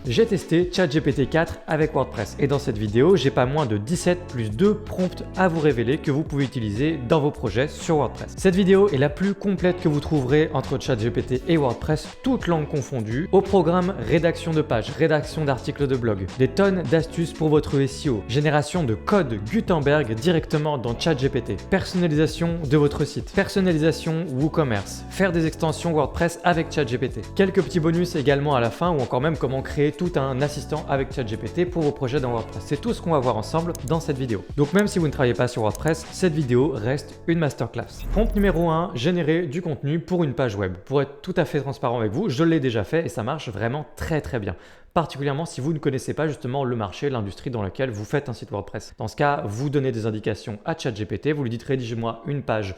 J'ai testé ChatGPT 4 avec WordPress et dans cette vidéo, j'ai pas moins de 17 plus 2 prompts à vous révéler que vous pouvez utiliser dans vos projets sur WordPress. Cette vidéo est la plus complète que vous trouverez entre ChatGPT et WordPress, toutes langues confondues. Au programme rédaction de pages, rédaction d'articles de blog, des tonnes d'astuces pour votre SEO, génération de code Gutenberg directement dans ChatGPT, personnalisation de votre site, personnalisation WooCommerce, faire des extensions WordPress avec ChatGPT, quelques petits bonus également à la fin ou encore même comment créer tout un assistant avec ChatGPT pour vos projets dans WordPress. C'est tout ce qu'on va voir ensemble dans cette vidéo. Donc même si vous ne travaillez pas sur WordPress, cette vidéo reste une masterclass. Prompt numéro 1, générer du contenu pour une page web. Pour être tout à fait transparent avec vous, je l'ai déjà fait et ça marche vraiment très bien. Particulièrement si vous ne connaissez pas justement le marché, l'industrie dans laquelle vous faites un site WordPress. Dans ce cas, vous donnez des indications à ChatGPT, vous lui dites rédige-moi une page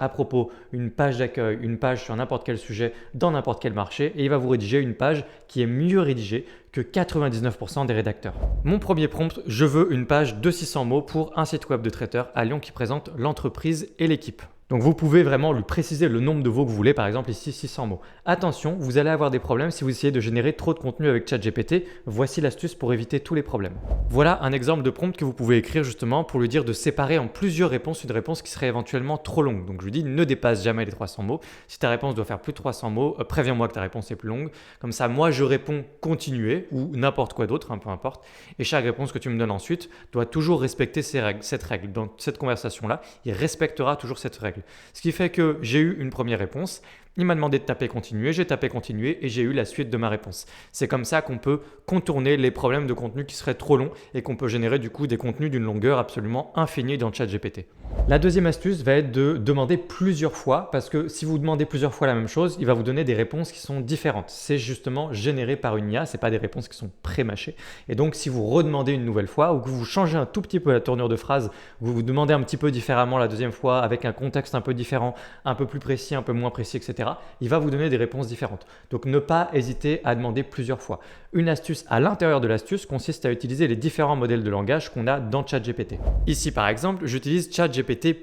à propos, une page d'accueil, une page sur n'importe quel sujet dans n'importe quel marché et il va vous rédiger une page qui est mieux rédigée que 99% des rédacteurs. Mon premier prompt, je veux une page de 600 mots pour un site web de traiteur à Lyon qui présente l'entreprise et l'équipe. Donc vous pouvez vraiment lui préciser le nombre de mots que vous voulez, par exemple ici 600 mots. Attention, vous allez avoir des problèmes si vous essayez de générer trop de contenu avec ChatGPT. Voici l'astuce pour éviter tous les problèmes. Voilà un exemple de prompt que vous pouvez écrire justement pour lui dire de séparer en plusieurs réponses une réponse qui serait éventuellement trop longue. Donc je lui dis ne dépasse jamais les 300 mots. Si ta réponse doit faire plus de 300 mots, préviens-moi que ta réponse est plus longue. Comme ça, moi je réponds continuer ou n'importe quoi d'autre, peu importe. Et chaque réponse que tu me donnes ensuite doit toujours respecter cette règle. Dans cette conversation-là, il respectera toujours cette règle. Ce qui fait que j'ai eu une première réponse, il m'a demandé de taper continuer, j'ai tapé continuer et j'ai eu la suite de ma réponse. C'est comme ça qu'on peut contourner les problèmes de contenu qui seraient trop longs et qu'on peut générer du coup des contenus d'une longueur absolument infinie dans ChatGPT. La deuxième astuce va être de demander plusieurs fois parce que si vous demandez plusieurs fois la même chose, il va vous donner des réponses qui sont différentes. C'est justement généré par une IA, ce n'est pas des réponses qui sont pré-mâchées. Et donc si vous redemandez une nouvelle fois ou que vous changez un tout petit peu la tournure de phrase, vous vous demandez un petit peu différemment la deuxième fois avec un contexte un peu différent, un peu plus précis, un peu moins précis, etc., il va vous donner des réponses différentes. Donc ne pas hésiter à demander plusieurs fois. Une astuce à l'intérieur de l'astuce consiste à utiliser les différents modèles de langage qu'on a dans ChatGPT. Ici par exemple, j'utilise ChatGPT+,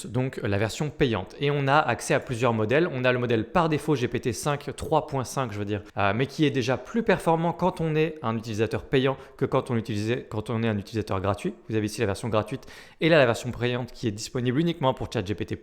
donc la version payante. Et on a accès à plusieurs modèles. On a le modèle par défaut GPT-5 3.5 je veux dire, mais qui est déjà plus performant quand on est un utilisateur payant que quand on est un utilisateur gratuit. Vous avez ici la version gratuite et là la version payante qui est disponible uniquement pour ChatGPT+.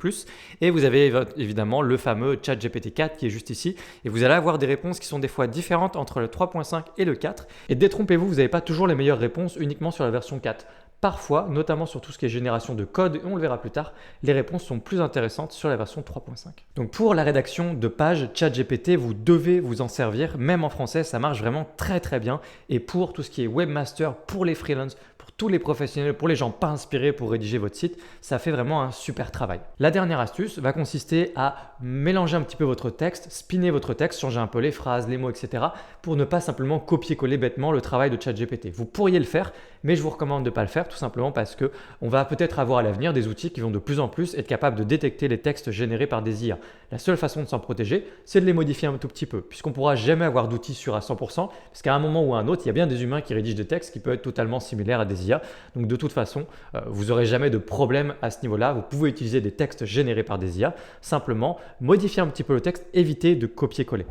Et vous avez évidemment le fameux ChatGPT 4 qui est juste ici et vous allez avoir des réponses qui sont des fois différentes entre le 3.5 et le 4 et détrompez-vous, vous n'avez pas toujours les meilleures réponses uniquement sur la version 4. Parfois, notamment sur tout ce qui est génération de code, et on le verra plus tard, les réponses sont plus intéressantes sur la version 3.5. Donc pour la rédaction de pages ChatGPT, vous devez vous en servir, même en français, ça marche vraiment très bien. Et pour tout ce qui est webmaster, pour les freelances, pour tous les professionnels, pour les gens pas inspirés pour rédiger votre site, ça fait vraiment un super travail. La dernière astuce va consister à mélanger un petit peu votre texte, spinner votre texte, changer un peu les phrases, les mots, etc. pour ne pas simplement copier-coller bêtement le travail de ChatGPT. Vous pourriez le faire, mais je vous recommande de ne pas le faire tout simplement parce qu'on va peut-être avoir à l'avenir des outils qui vont de plus en plus être capables de détecter les textes générés par des IA. La seule façon de s'en protéger, c'est de les modifier un tout petit peu, puisqu'on ne pourra jamais avoir d'outils sûrs à 100%, parce qu'à un moment ou à un autre, il y a bien des humains qui rédigent des textes qui peuvent être totalement similaires à des IA. Donc de toute façon, vous n'aurez jamais de problème à ce niveau-là. Vous pouvez utiliser des textes générés par des IA, simplement modifier un petit peu le texte, éviter de copier-coller.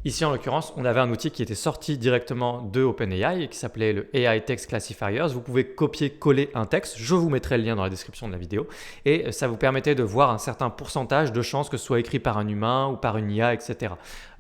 Ici, en l'occurrence, on avait un outil qui était sorti directement de OpenAI et qui s'appelait le AI Text Classifiers. Vous pouvez copier-coller un texte. Je vous mettrai le lien dans la description de la vidéo. Et ça vous permettait de voir un certain pourcentage de chances que ce soit écrit par un humain ou par une IA, etc.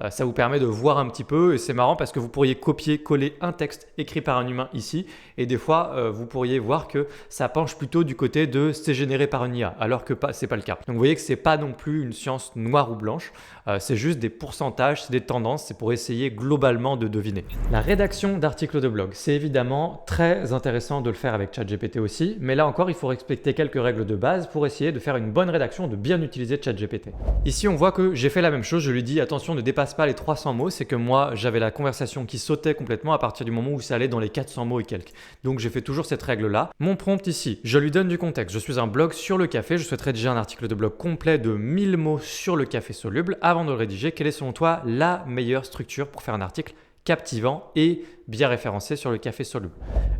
Ça vous permet de voir un petit peu et c'est marrant parce que vous pourriez copier-coller un texte écrit par un humain ici et des fois, vous pourriez voir que ça penche plutôt du côté de c'est généré par une IA alors que c'est pas le cas. Donc vous voyez que c'est pas non plus une science noire ou blanche. C'est juste des pourcentages, c'est des tendances. C'est pour essayer globalement de deviner. La rédaction d'articles de blog, c'est évidemment très intéressant de le faire avec ChatGPT aussi, mais là encore, il faut respecter quelques règles de base pour essayer de faire une bonne rédaction, de bien utiliser ChatGPT. Ici, on voit que j'ai fait la même chose, je lui dis attention, ne dépasse pas les 300 mots, c'est que moi, j'avais la conversation qui sautait complètement à partir du moment où ça allait dans les 400 mots et quelques. Donc, j'ai fait toujours cette règle-là. Mon prompt ici, je lui donne du contexte. Je suis un blog sur le café, je souhaite rédiger un article de blog complet de 1000 mots sur le café soluble. Avant de le rédiger, quelle est selon toi la meilleure structure pour faire un article captivant et bien référencé sur le café soluble.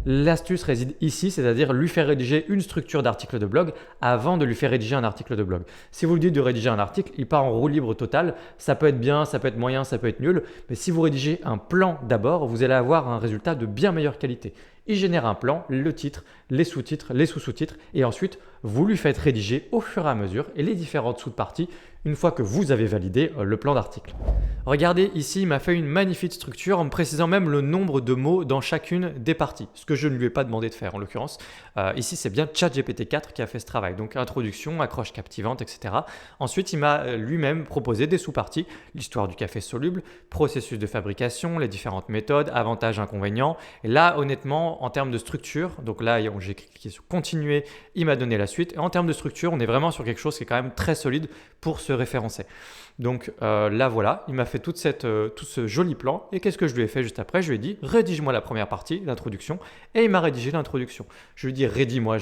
L'astuce réside ici, c'est-à-dire lui faire rédiger une structure d'article de blog avant de lui faire rédiger un article de blog. Si vous lui dites de rédiger un article, il part en roue libre totale. Ça peut être bien, ça peut être moyen, ça peut être nul. Mais si vous rédigez un plan d'abord, vous allez avoir un résultat de bien meilleure qualité. Il génère un plan, le titre, les sous-titres, les sous-sous-titres et ensuite vous lui faites rédiger au fur et à mesure et les différentes sous-parties une fois que vous avez validé le plan d'article. Regardez ici, il m'a fait une magnifique structure en me précisant même le nombre de mots dans chacune des parties, ce que je ne lui ai pas demandé de faire en l'occurrence. Ici, c'est bien ChatGPT 4 qui a fait ce travail, donc introduction, accroche captivante, etc. Ensuite, il m'a lui-même proposé des sous-parties, l'histoire du café soluble, processus de fabrication, les différentes méthodes, avantages, inconvénients. Et là, honnêtement, en termes de structure, donc là, j'ai cliqué sur continuer, il m'a donné la suite. Et en termes de structure, on est vraiment sur quelque chose qui est quand même très solide pour se référencer. Donc là voilà, il m'a fait tout ce joli plan et qu'est-ce que je lui ai fait juste après? Je lui ai dit rédige-moi la première partie, l'introduction, et il m'a rédigé l'introduction. Je lui ai dit rédige-moi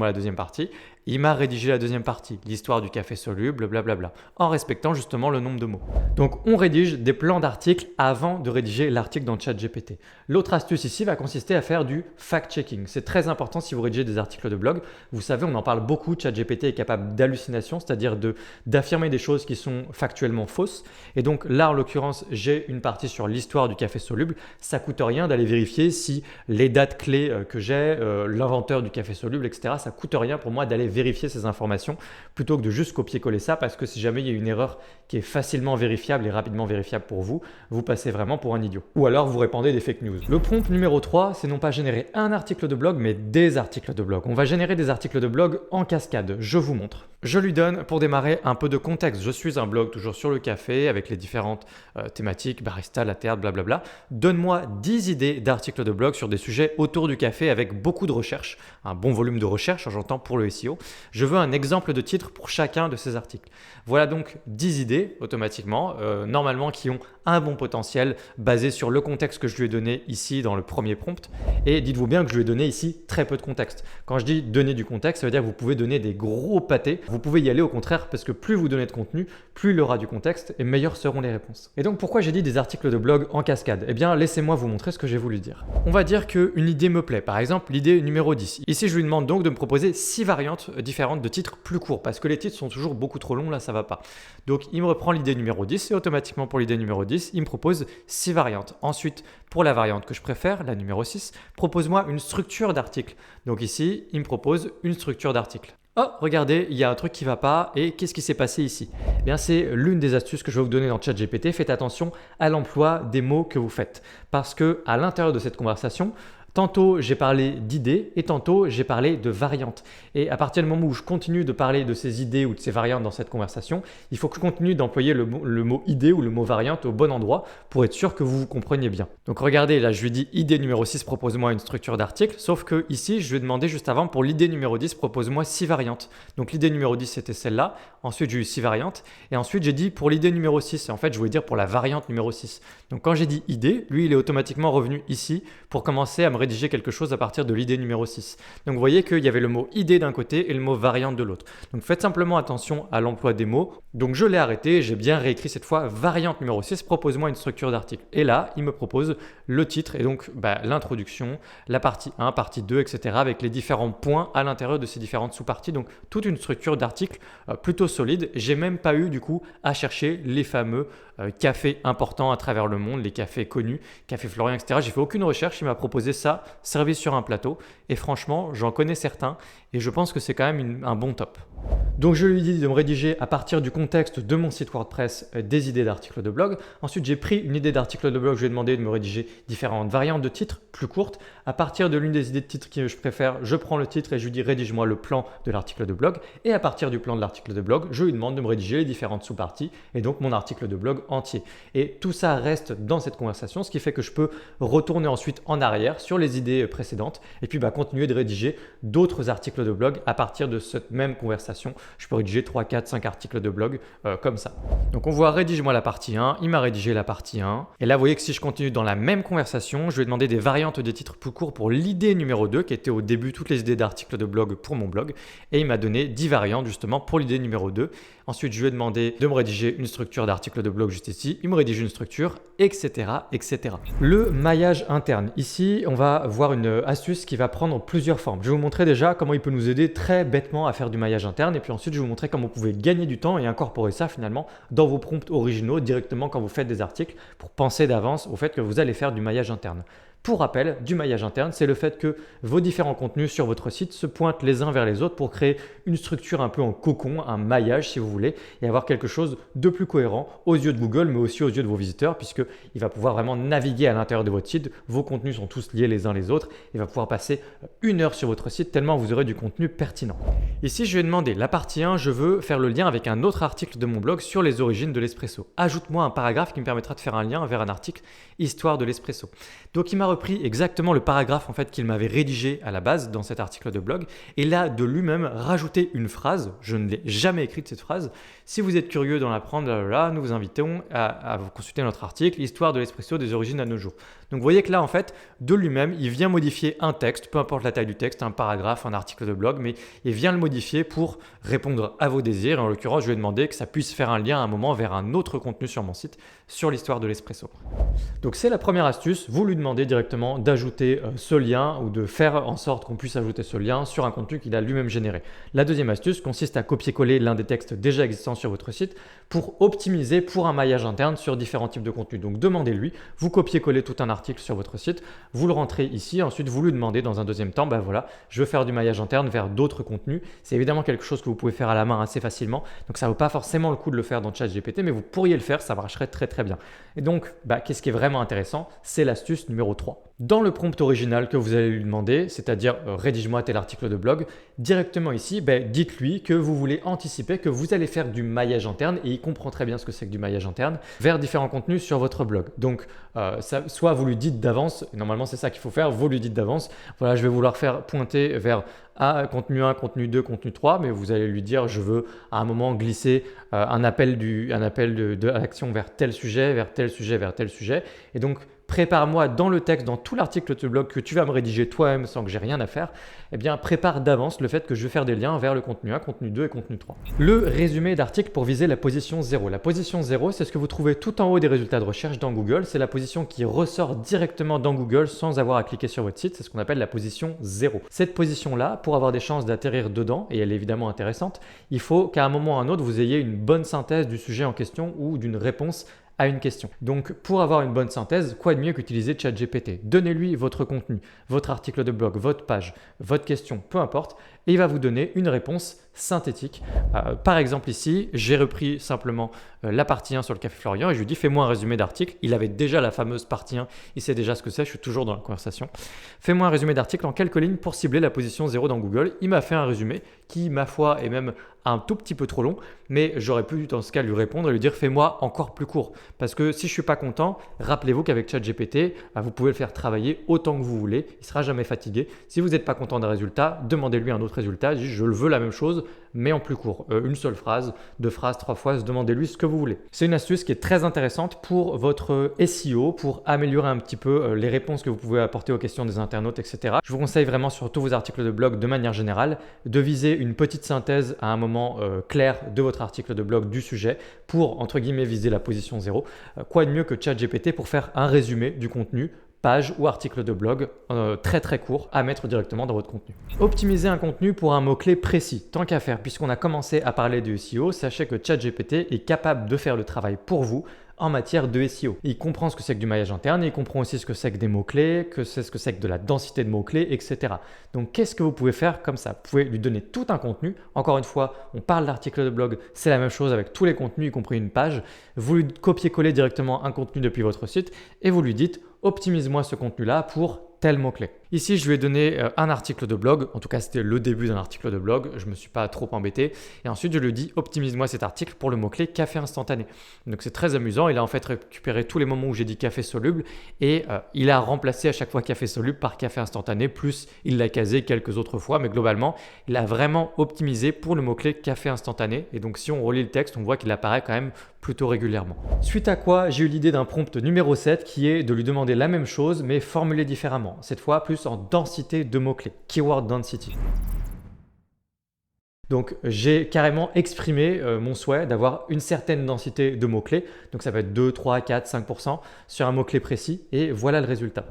la deuxième partie, il m'a rédigé la deuxième partie, l'histoire du café soluble, blablabla, en respectant justement le nombre de mots. Donc on rédige des plans d'articles avant de rédiger l'article dans ChatGPT. L'autre astuce ici va consister à faire du fact-checking. C'est très important si vous rédigez des articles de blog. Vous savez, on en parle beaucoup, ChatGPT est capable d'hallucination, c'est-à-dire d'affirmer des choses qui sont factuellement fausses. Et donc là, en l'occurrence, j'ai une partie sur l'histoire du café soluble. Ça coûte rien d'aller vérifier si les dates clés que j'ai, l'inventeur du café soluble, etc. Ça coûte rien pour moi d'aller vérifier ces informations plutôt que de juste copier-coller ça parce que si jamais il y a une erreur qui est facilement vérifiable et rapidement vérifiable pour vous, vous passez vraiment pour un idiot. Ou alors vous répandez des fake news. Le prompt numéro 3, c'est non pas générer un article de blog, mais des articles de blog. On va générer des articles de blog en cascade. Je vous montre. Je lui donne pour démarrer un peu de contexte. Je suis un blog toujours sur le café avec les différentes thématiques, barista, latte art, blablabla. Donne-moi 10 idées d'articles de blog sur des sujets autour du café avec beaucoup de recherche, un bon volume de recherche, j'entends pour le SEO. Je veux un exemple de titre pour chacun de ces articles. Voilà donc 10 idées automatiquement, normalement qui ont un bon potentiel basé sur le contexte que je lui ai donné ici dans le premier prompt. Et dites-vous bien que je lui ai donné ici très peu de contexte. Quand je dis donner du contexte, ça veut dire que vous pouvez donner des gros pâtés. Vous pouvez y aller au contraire parce que plus vous donnez de contenu, plus il aura du contexte et meilleures seront les réponses. Et donc pourquoi j'ai dit des articles de blog en cascade? Eh bien laissez-moi vous montrer ce que j'ai voulu dire. On va dire qu'une idée me plaît, par exemple l'idée numéro 10. Ici je lui demande donc de me proposer 6 variantes différentes de titres plus courts parce que les titres sont toujours beaucoup trop longs, là ça va pas. Donc il me reprend l'idée numéro 10 et automatiquement pour l'idée numéro 10, il me propose 6 variantes. Ensuite, pour la variante que je préfère, la numéro 6, propose-moi une structure d'article. Donc ici, il me propose une structure d'article. Oh, regardez, il y a un truc qui ne va pas et qu'est-ce qui s'est passé ici? Eh bien, c'est l'une des astuces que je vais vous donner dans ChatGPT. Faites attention à l'emploi des mots que vous faites parce que à l'intérieur de cette conversation, tantôt j'ai parlé d'idées et tantôt j'ai parlé de variantes. Et à partir du moment où je continue de parler de ces idées ou de ces variantes dans cette conversation, il faut que je continue d'employer le mot idée ou le mot variante au bon endroit pour être sûr que vous vous compreniez bien. Donc regardez, là je lui dis idée numéro 6, propose-moi une structure d'article. Sauf que ici, je lui ai demandé juste avant pour l'idée numéro 10, propose-moi 6 variantes. Donc l'idée numéro 10, c'était celle-là. Ensuite, j'ai eu 6 variantes. Et ensuite, j'ai dit pour l'idée numéro 6. Et en fait, je voulais dire pour la variante numéro 6. Donc quand j'ai dit idée, lui, il est automatiquement revenu ici pour commencer à me rédiger quelque chose à partir de l'idée numéro 6. Donc vous voyez qu'il y avait le mot idée d'un côté et le mot variante de l'autre. Donc faites simplement attention à l'emploi des mots. Donc je l'ai arrêté, j'ai bien réécrit cette fois variante numéro 6, propose-moi une structure d'article. Et là, il me propose le titre et donc l'introduction, la partie 1, partie 2, etc. avec les différents points à l'intérieur de ces différentes sous-parties. Donc toute une structure d'article plutôt solide. J'ai même pas eu du coup à chercher les fameux cafés importants à travers le monde, les cafés connus, Café Florian, etc. J'ai fait aucune recherche, il m'a proposé ça, servi sur un plateau. Et franchement, j'en connais certains et je pense que c'est quand même un bon top. Donc je lui ai dit de me rédiger à partir du contexte de mon site WordPress des idées d'articles de blog. Ensuite, j'ai pris une idée d'article de blog, je lui ai demandé de me rédiger différentes variantes de titres plus courtes. À partir de l'une des idées de titres que je préfère, je prends le titre et je lui dis rédige-moi le plan de l'article de blog. Et à partir du plan de l'article de blog, je lui demande de me rédiger les différentes sous-parties et donc mon article de blog entier. Et tout ça reste dans cette conversation, ce qui fait que je peux retourner ensuite en arrière sur sur les idées précédentes et puis continuer de rédiger d'autres articles de blog à partir de cette même conversation. Je peux rédiger 3, 4, 5 articles de blog comme ça. Donc on voit rédige-moi la partie 1, il m'a rédigé la partie 1 et là vous voyez que si je continue dans la même conversation, je vais demander des variantes des titres plus courts pour l'idée numéro 2 qui était au début toutes les idées d'articles de blog pour mon blog et il m'a donné 10 variantes justement pour l'idée numéro 2. Ensuite je lui ai demandé de me rédiger une structure d'article de blog juste ici, il me rédige une structure, etc. etc. Le maillage interne. Ici, on va voir une astuce qui va prendre plusieurs formes. Je vais vous montrer déjà comment il peut nous aider très bêtement à faire du maillage interne et puis ensuite je vais vous montrer comment vous pouvez gagner du temps et incorporer ça finalement dans vos prompts originaux directement quand vous faites des articles pour penser d'avance au fait que vous allez faire du maillage interne. Pour rappel, du maillage interne, c'est le fait que vos différents contenus sur votre site se pointent les uns vers les autres pour créer une structure un peu en cocon, un maillage si vous voulez, et avoir quelque chose de plus cohérent aux yeux de Google, mais aussi aux yeux de vos visiteurs, puisqu'il va pouvoir vraiment naviguer à l'intérieur de votre site. Vos contenus sont tous liés les uns les autres. Il va pouvoir passer 1 heure sur votre site tellement vous aurez du contenu pertinent. Ici, je vais demander la partie 1, je veux faire le lien avec un autre article de mon blog sur les origines de l'espresso. Ajoute-moi un paragraphe qui me permettra de faire un lien vers un article Histoire de l'espresso. Donc, il m'a repris exactement le paragraphe en fait qu'il m'avait rédigé à la base dans cet article de blog et là de lui-même rajouter une phrase. Je ne l'ai jamais écrite cette phrase. Si vous êtes curieux d'en apprendre, nous vous invitons à vous consulter notre article Histoire de l'espresso des origines à nos jours. Donc vous voyez que là en fait de lui-même il vient modifier un texte, peu importe la taille du texte, un paragraphe, un article de blog, mais il vient le modifier pour répondre à vos désirs. Et en l'occurrence je lui ai demandé que ça puisse faire un lien à un moment vers un autre contenu sur mon site sur l'histoire de l'espresso. Donc c'est la première astuce, vous lui demandez directement d'ajouter ce lien ou de faire en sorte qu'on puisse ajouter ce lien sur un contenu qu'il a lui-même généré. La deuxième astuce consiste à copier-coller l'un des textes déjà existants sur votre site pour optimiser pour un maillage interne sur différents types de contenus. Donc demandez-lui, vous copiez-collez tout un article sur votre site, vous le rentrez ici, ensuite vous lui demandez dans un deuxième temps, voilà, je veux faire du maillage interne vers d'autres contenus. C'est évidemment quelque chose que vous pouvez faire à la main assez facilement, donc ça ne vaut pas forcément le coup de le faire dans ChatGPT, mais vous pourriez le faire, ça marcherait très très bien. Et donc, qu'est-ce qui est vraiment intéressant? C'est l'astuce numéro 3. Dans le prompt original que vous allez lui demander, c'est-à-dire rédige-moi tel article de blog, directement ici, dites-lui que vous voulez anticiper que vous allez faire du maillage interne et il comprend très bien ce que c'est que du maillage interne vers différents contenus sur votre blog. Donc, soit vous lui dites d'avance, normalement c'est ça qu'il faut faire, vous lui dites d'avance, voilà, je vais vouloir faire pointer vers contenu 1, contenu 2, contenu 3, mais vous allez lui dire je veux à un moment glisser un appel de l'action vers tel sujet, vers tel sujet, vers tel sujet. Et donc, prépare-moi dans le texte, dans tout l'article de blog que tu vas me rédiger toi-même sans que j'ai rien à faire, prépare d'avance le fait que je vais faire des liens vers le contenu 1, contenu 2 et contenu 3. Le résumé d'article pour viser la position 0. La position 0, c'est ce que vous trouvez tout en haut des résultats de recherche dans Google. C'est la position qui ressort directement dans Google sans avoir à cliquer sur votre site. C'est ce qu'on appelle la position 0. Cette position-là, pour avoir des chances d'atterrir dedans, et elle est évidemment intéressante, il faut qu'à un moment ou à un autre, vous ayez une bonne synthèse du sujet en question ou d'une réponse à une question. Donc, pour avoir une bonne synthèse, quoi de mieux qu'utiliser ChatGPT? Donnez-lui votre contenu, votre article de blog, votre page, votre question, peu importe, et il va vous donner une réponse synthétique. Par exemple ici, j'ai repris simplement la partie 1 sur le Café Florian et je lui dis fais-moi un résumé d'article. Il avait déjà la fameuse partie 1, il sait déjà ce que c'est, je suis toujours dans la conversation. Fais-moi un résumé d'article en quelques lignes pour cibler la position 0 dans Google. Il m'a fait un résumé qui, ma foi, est même un tout petit peu trop long, mais j'aurais pu dans ce cas lui répondre et lui dire fais-moi encore plus court. Parce que si je ne suis pas content, rappelez-vous qu'avec ChatGPT, vous pouvez le faire travailler autant que vous voulez, il ne sera jamais fatigué. Si vous n'êtes pas content d'un résultat, demandez-lui un autre résultat, dites je le veux la même chose, mais en plus court. Une seule phrase, 2 phrases, 3 phrases, demandez-lui ce que vous voulez. C'est une astuce qui est très intéressante pour votre SEO, pour améliorer un petit peu les réponses que vous pouvez apporter aux questions des internautes, etc. Je vous conseille vraiment sur tous vos articles de blog de manière générale de viser une petite synthèse à un moment clair de votre article de blog du sujet pour, entre guillemets, viser la position 0. Quoi de mieux que ChatGPT pour faire un résumé du contenu, page ou article de blog très très court à mettre directement dans votre contenu. Optimiser un contenu pour un mot-clé précis. Tant qu'à faire, puisqu'on a commencé à parler de SEO, sachez que ChatGPT est capable de faire le travail pour vous en matière de SEO. Il comprend ce que c'est que du maillage interne, il comprend aussi ce que c'est que des mots-clés, ce que c'est que de la densité de mots-clés, etc. Donc, qu'est-ce que vous pouvez faire comme ça? Vous pouvez lui donner tout un contenu. Encore une fois, on parle d'article de blog, c'est la même chose avec tous les contenus, y compris une page. Vous lui copiez-collez directement un contenu depuis votre site et vous lui dites « optimise-moi ce contenu-là pour tel mot-clé ». Ici, je lui ai donné un article de blog. En tout cas, c'était le début d'un article de blog. Je ne me suis pas trop embêté. Et ensuite, je lui dis optimise-moi cet article pour le mot-clé café instantané. Donc, c'est très amusant. Il a en fait récupéré tous les moments où j'ai dit café soluble et il a remplacé à chaque fois café soluble par café instantané. Plus, il l'a casé quelques autres fois. Mais globalement, il a vraiment optimisé pour le mot-clé café instantané. Et donc, si on relit le texte, on voit qu'il apparaît quand même plutôt régulièrement. Suite à quoi, j'ai eu l'idée d'un prompt numéro 7 qui est de lui demander la même chose mais formulé différemment. Cette fois, plus en densité de mots-clés, keyword density. Donc j'ai carrément exprimé mon souhait d'avoir une certaine densité de mots-clés. Donc ça peut être 2, 3, 4, 5% sur un mot-clé précis et voilà le résultat.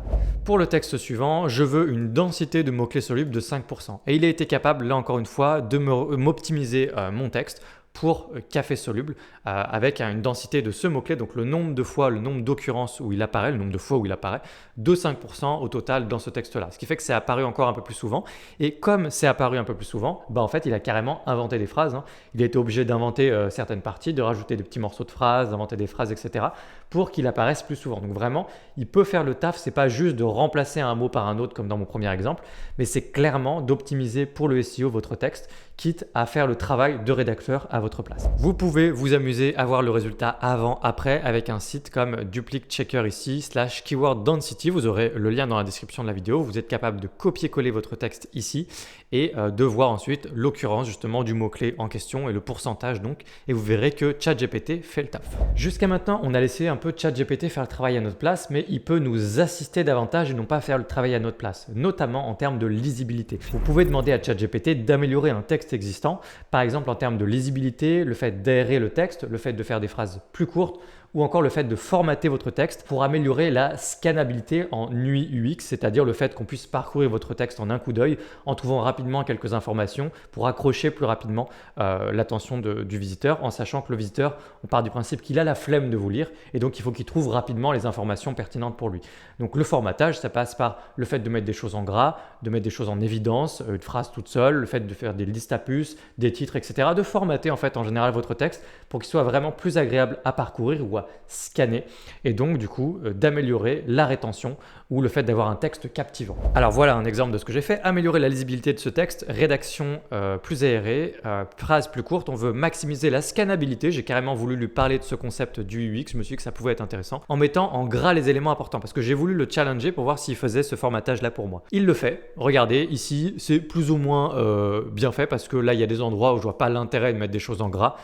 Pour le texte suivant, je veux une densité de mots-clés solubles de 5%. Et il a été capable, là encore une fois, de m'optimiser mon texte pour café soluble avec une densité de ce mot-clé, donc le nombre de fois, le nombre d'occurrences où il apparaît, le nombre de fois où il apparaît, de 5% au total dans ce texte-là. Ce qui fait que c'est apparu encore un peu plus souvent. Et comme c'est apparu un peu plus souvent, en fait, il a carrément inventé des phrases. Il a été obligé d'inventer certaines parties, de rajouter des petits morceaux de phrases, d'inventer des phrases, etc. pour qu'il apparaisse plus souvent. Donc vraiment, il peut faire le taf. C'est pas juste de remplacer un mot par un autre comme dans mon premier exemple, mais c'est clairement d'optimiser pour le SEO votre texte, quitte à faire le travail de rédacteur à votre place. Vous pouvez vous amuser à voir le résultat avant-après avec un site comme Duplicate Checker ici, /keyword density. Vous aurez le lien dans la description de la vidéo. Vous êtes capable de copier-coller votre texte ici et de voir ensuite l'occurrence justement du mot-clé en question et le pourcentage donc. Et vous verrez que ChatGPT fait le taf. Jusqu'à maintenant, on a laissé un peu ChatGPT faire le travail à notre place, mais il peut nous assister davantage et non pas faire le travail à notre place, notamment en termes de lisibilité. Vous pouvez demander à ChatGPT d'améliorer un texte existant, par exemple en termes de lisibilité, le fait d'aérer le texte, le fait de faire des phrases plus courtes ou encore le fait de formater votre texte pour améliorer la scannabilité en UI UX, c'est-à-dire le fait qu'on puisse parcourir votre texte en un coup d'œil en trouvant rapidement quelques informations pour accrocher plus rapidement l'attention du visiteur, en sachant que le visiteur, on part du principe qu'il a la flemme de vous lire et donc il faut qu'il trouve rapidement les informations pertinentes pour lui. Donc le formatage, ça passe par le fait de mettre des choses en gras, de mettre des choses en évidence, une phrase toute seule, le fait de faire des listes à puces, des titres, etc. De formater en fait en général votre texte pour qu'il soit vraiment plus agréable à parcourir ou à scanner et donc du coup d'améliorer la rétention ou le fait d'avoir un texte captivant. Alors voilà un exemple de ce que j'ai fait. Améliorer la lisibilité de ce texte, rédaction plus aérée, phrase plus courte. On veut maximiser la scannabilité. J'ai carrément voulu lui parler de ce concept du UX. Je me suis dit que ça pouvait être intéressant en mettant en gras les éléments importants parce que j'ai voulu le challenger pour voir s'il faisait ce formatage là pour moi. Il le fait. Regardez ici, c'est plus ou moins bien fait parce que là il y a des endroits où je vois pas l'intérêt de mettre des choses en gras.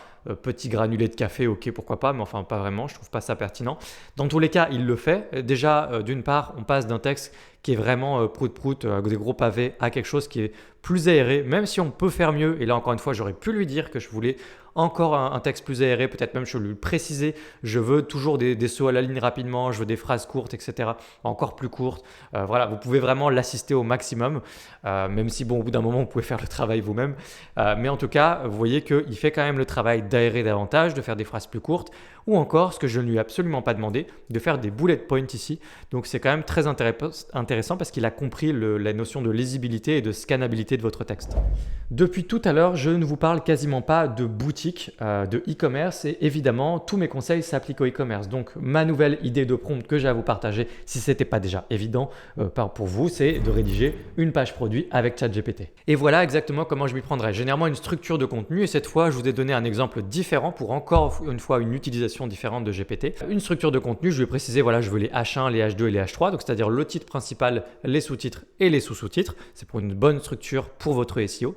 Petit granulé de café, ok, pourquoi pas, mais enfin pas vraiment, je trouve pas ça pertinent. Dans tous les cas, il le fait. Déjà, d'une part, on passe d'un texte qui est vraiment prout-prout, avec des gros pavés, à quelque chose qui est plus aéré, même si on peut faire mieux. Et là, encore une fois, j'aurais pu lui dire que je voulais encore un texte plus aéré, peut-être même je lui préciser, je veux toujours des sauts à la ligne rapidement, je veux des phrases courtes, etc. Encore plus courtes. Voilà, vous pouvez vraiment l'assister au maximum, même si bon, au bout d'un moment, vous pouvez faire le travail vous-même. Mais en tout cas, vous voyez qu'il fait quand même le travail d'aérer davantage, de faire des phrases plus courtes, ou encore, ce que je ne lui ai absolument pas demandé, de faire des bullet points ici. Donc c'est quand même très intéressant parce qu'il a compris la notion de lisibilité et de scannabilité de votre texte. Depuis tout à l'heure, je ne vous parle quasiment pas de boutique, de e-commerce et évidemment, tous mes conseils s'appliquent au e-commerce. Donc ma nouvelle idée de prompt que j'ai à vous partager, si ce n'était pas déjà évident pour vous, c'est de rédiger une page produit avec ChatGPT. Et voilà exactement comment je m'y prendrai. Généralement une structure de contenu et cette fois, je vous ai donné un exemple différent pour encore une fois une utilisation différente de GPT. Une structure de contenu, je vais préciser, voilà, je veux les H1, les H2 et les H3, donc c'est-à-dire le titre principal, les sous-titres et les sous-sous-titres. C'est pour une bonne structure pour votre SEO.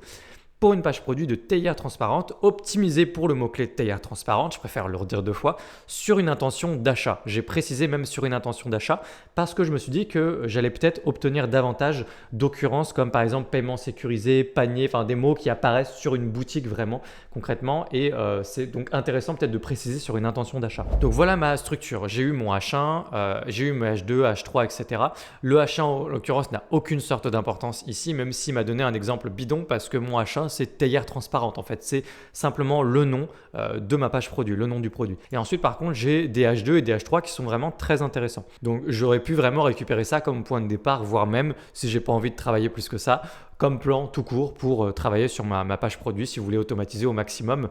Pour une page produit de théière transparente, optimisée pour le mot-clé théière transparente, je préfère le redire 2 fois, sur une intention d'achat. J'ai précisé même sur une intention d'achat parce que je me suis dit que j'allais peut-être obtenir davantage d'occurrences comme par exemple paiement sécurisé, panier, enfin des mots qui apparaissent sur une boutique vraiment concrètement et c'est donc intéressant peut-être de préciser sur une intention d'achat. Donc voilà ma structure. J'ai eu mon H1, j'ai eu mes H2, H3, etc. Le H1 en l'occurrence n'a aucune sorte d'importance ici, même s'il m'a donné un exemple bidon parce que mon H1 c'est théière transparente en fait, c'est simplement le nom de ma page produit, le nom du produit. Et ensuite par contre j'ai des H2 et des H3 qui sont vraiment très intéressants. Donc j'aurais pu vraiment récupérer ça comme point de départ, voire même si j'ai pas envie de travailler plus que ça, comme plan tout court pour travailler sur ma page produit. Si vous voulez automatiser au maximum,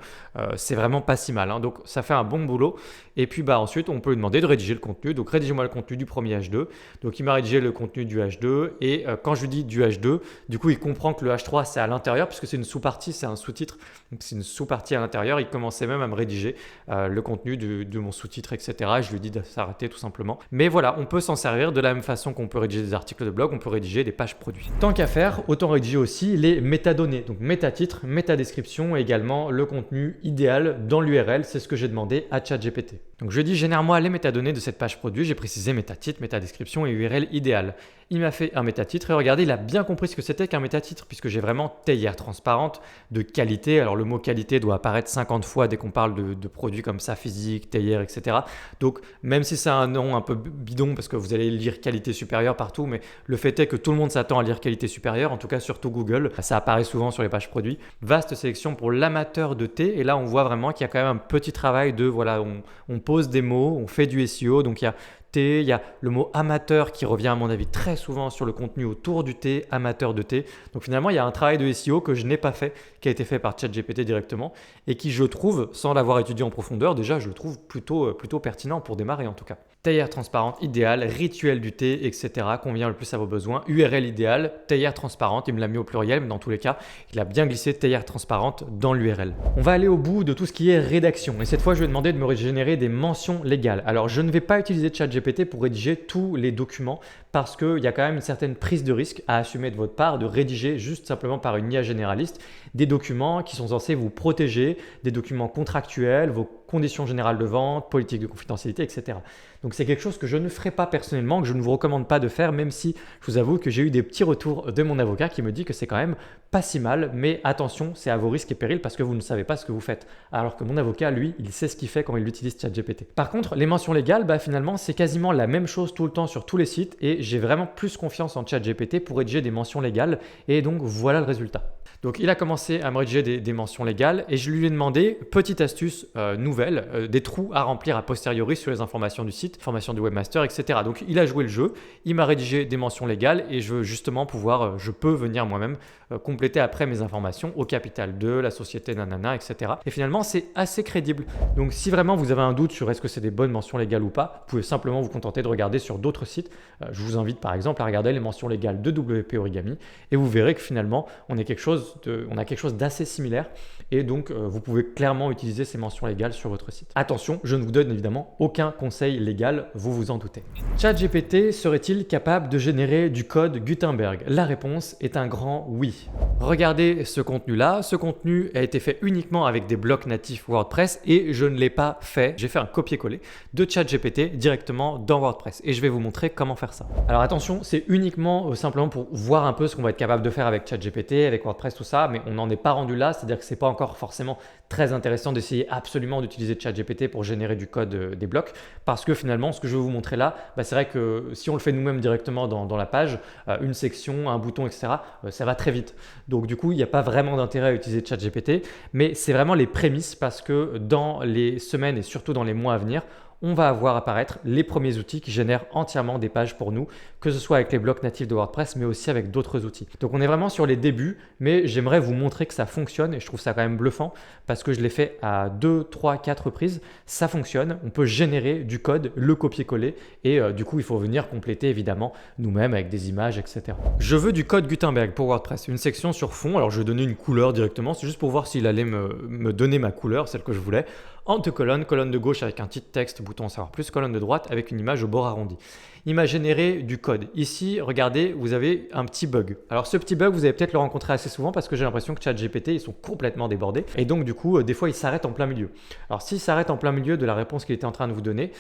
c'est vraiment pas si mal, hein. Donc ça fait un bon boulot. Et puis ensuite, on peut lui demander de rédiger le contenu. Donc rédigez-moi le contenu du premier H2. Donc il m'a rédigé le contenu du H2. Et quand je lui dis du H2, du coup, il comprend que le H3, c'est à l'intérieur puisque c'est une sous-partie, c'est un sous-titre. Donc c'est une sous-partie à l'intérieur. Il commençait même à me rédiger le contenu de mon sous-titre, etc. Et je lui dis de s'arrêter tout simplement. Mais voilà, on peut s'en servir de la même façon qu'on peut rédiger des articles de blog, on peut rédiger des pages produits. Tant qu'à faire, autant rédiger aussi les métadonnées. Donc métatitre, métadescription et également le contenu idéal dans l'URL. C'est ce que j'ai demandé à ChatGPT. Donc je lui ai dit génère-moi les métadonnées de cette page produit. J'ai précisé métatitre, métadescription et URL idéal. Il m'a fait un métatitre et regardez, il a bien compris ce que c'était qu'un métatitre puisque j'ai vraiment théière transparente de qualité. Alors le mot qualité doit apparaître 50 fois dès qu'on parle de produits comme ça, physique, théière, etc. Donc même si c'est un nom un peu bidon parce que vous allez lire qualité supérieure partout, mais le fait est que tout le monde s'attend à lire qualité supérieure, en tout cas surtout Google, ça apparaît souvent sur les pages produits. Vaste sélection pour l'amateur de thé et là on voit vraiment qu'il y a quand même un petit travail de voilà, on pose des mots, on fait du SEO, donc il y a thé, il y a le mot amateur qui revient à mon avis très souvent sur le contenu autour du thé, amateur de thé. Donc finalement, il y a un travail de SEO que je n'ai pas fait, qui a été fait par ChatGPT directement et qui je trouve, sans l'avoir étudié en profondeur, déjà je le trouve plutôt pertinent pour démarrer en tout cas. Théière transparente idéale, rituel du thé, etc. Convient le plus à vos besoins. URL idéal, théière transparente, il me l'a mis au pluriel, mais dans tous les cas, il a bien glissé théière transparente dans l'URL. On va aller au bout de tout ce qui est rédaction. Et cette fois, je vais demander de me générer des mentions légales. Alors, je ne vais pas utiliser ChatGPT pour rédiger tous les documents parce qu'il y a quand même une certaine prise de risque à assumer de votre part de rédiger juste simplement par une IA généraliste des documents qui sont censés vous protéger, des documents contractuels, vos conditions générales de vente, politique de confidentialité, etc. Donc c'est quelque chose que je ne ferai pas personnellement, que je ne vous recommande pas de faire, même si je vous avoue que j'ai eu des petits retours de mon avocat qui me dit que c'est quand même pas si mal, mais attention, c'est à vos risques et périls parce que vous ne savez pas ce que vous faites. Alors que mon avocat, lui, il sait ce qu'il fait quand il utilise ChatGPT. Par contre, les mentions légales, finalement, c'est quasiment la même chose tout le temps sur tous les sites et j'ai vraiment plus confiance en ChatGPT pour rédiger des mentions légales et donc voilà le résultat. Donc il a commencé à me rédiger des mentions légales et je lui ai demandé, petite astuce nouvelle, des trous à remplir a posteriori sur les informations du site, informations du webmaster, etc. Donc il a joué le jeu, il m'a rédigé des mentions légales et je veux justement pouvoir, je peux venir moi-même compléter après mes informations au capital de la société nanana, etc. Et finalement c'est assez crédible. Donc si vraiment vous avez un doute sur est-ce que c'est des bonnes mentions légales ou pas, vous pouvez simplement vous contenter de regarder sur d'autres sites. Je vous invite par exemple à regarder les mentions légales de WP Origami et vous verrez que finalement on a quelque chose d'assez similaire et donc vous pouvez clairement utiliser ces mentions légales sur votre site. Attention, je ne vous donne évidemment aucun conseil légal, vous vous en doutez. ChatGPT serait-il capable de générer du code Gutenberg? La réponse est un grand oui. Regardez ce contenu-là, ce contenu a été fait uniquement avec des blocs natifs WordPress et je ne l'ai pas fait. J'ai fait un copier-coller de ChatGPT directement dans WordPress et je vais vous montrer comment faire ça. Alors attention, c'est uniquement simplement pour voir un peu ce qu'on va être capable de faire avec ChatGPT, avec WordPress, tout ça, mais on n'en est pas rendu là, c'est-à-dire que c'est pas encore forcément très intéressant d'essayer absolument d'utiliser ChatGPT pour générer du code des blocs parce que finalement ce que je vais vous montrer là, c'est vrai que si on le fait nous-mêmes directement dans la page, une section, un bouton, etc., ça va très vite. Donc du coup, il n'y a pas vraiment d'intérêt à utiliser ChatGPT, mais c'est vraiment les prémices parce que dans les semaines et surtout dans les mois à venir, on va avoir apparaître les premiers outils qui génèrent entièrement des pages pour nous, que ce soit avec les blocs natifs de WordPress, mais aussi avec d'autres outils. Donc on est vraiment sur les débuts, mais j'aimerais vous montrer que ça fonctionne et je trouve ça quand même bluffant parce que je l'ai fait à 2, 3, 4 reprises. Ça fonctionne, on peut générer du code, le copier-coller et du coup il faut venir compléter évidemment nous-mêmes avec des images, etc. Je veux du code Gutenberg pour WordPress, une section sur fond. Alors je vais donner une couleur directement, c'est juste pour voir s'il allait me donner ma couleur, celle que je voulais. Entre colonnes, colonne de gauche avec un titre texte, bouton en savoir plus, colonne de droite avec une image au bord arrondi. Il m'a généré du code. Ici, regardez, vous avez un petit bug. Alors ce petit bug, vous allez peut-être le rencontrer assez souvent parce que j'ai l'impression que ChatGPT, ils sont complètement débordés. Et donc du coup, des fois, il s'arrête en plein milieu. Alors s'il s'arrête en plein milieu de la réponse qu'il était en train de vous donner,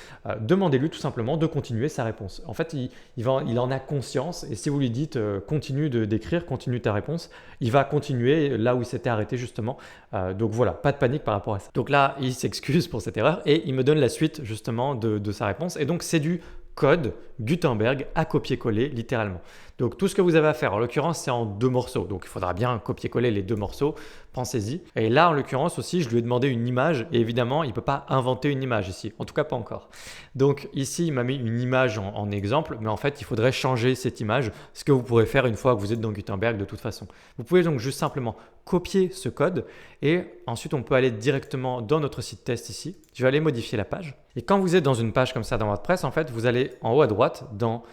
demandez-lui tout simplement de continuer sa réponse. En fait, il en a conscience et si vous lui dites continue d'écrire, continue ta réponse, il va continuer là où il s'était arrêté justement. Donc voilà, pas de panique par rapport à ça. Donc là, il s'excuse pour cette erreur et il me donne la suite justement de sa réponse. Et donc c'est du code Gutenberg à copier-coller littéralement. Donc tout ce que vous avez à faire, en l'occurrence c'est en 2 morceaux, donc il faudra bien copier-coller les 2 morceaux Pensez-y. Et là, en l'occurrence aussi, je lui ai demandé une image et évidemment, il ne peut pas inventer une image ici. En tout cas, pas encore. Donc ici, il m'a mis une image en exemple, mais en fait, il faudrait changer cette image, ce que vous pourrez faire une fois que vous êtes dans Gutenberg de toute façon. Vous pouvez donc juste simplement copier ce code et ensuite, on peut aller directement dans notre site test ici. Je vais aller modifier la page. Et quand vous êtes dans une page comme ça dans WordPress, en fait, vous allez en haut à droite dans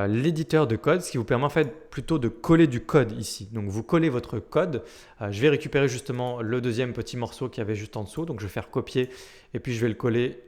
l'éditeur de code, ce qui vous permet en fait plutôt de coller du code ici. Donc vous collez votre code. Je vais récupérer justement le deuxième petit morceau qui avait juste en dessous. Donc je vais faire copier et puis je vais le coller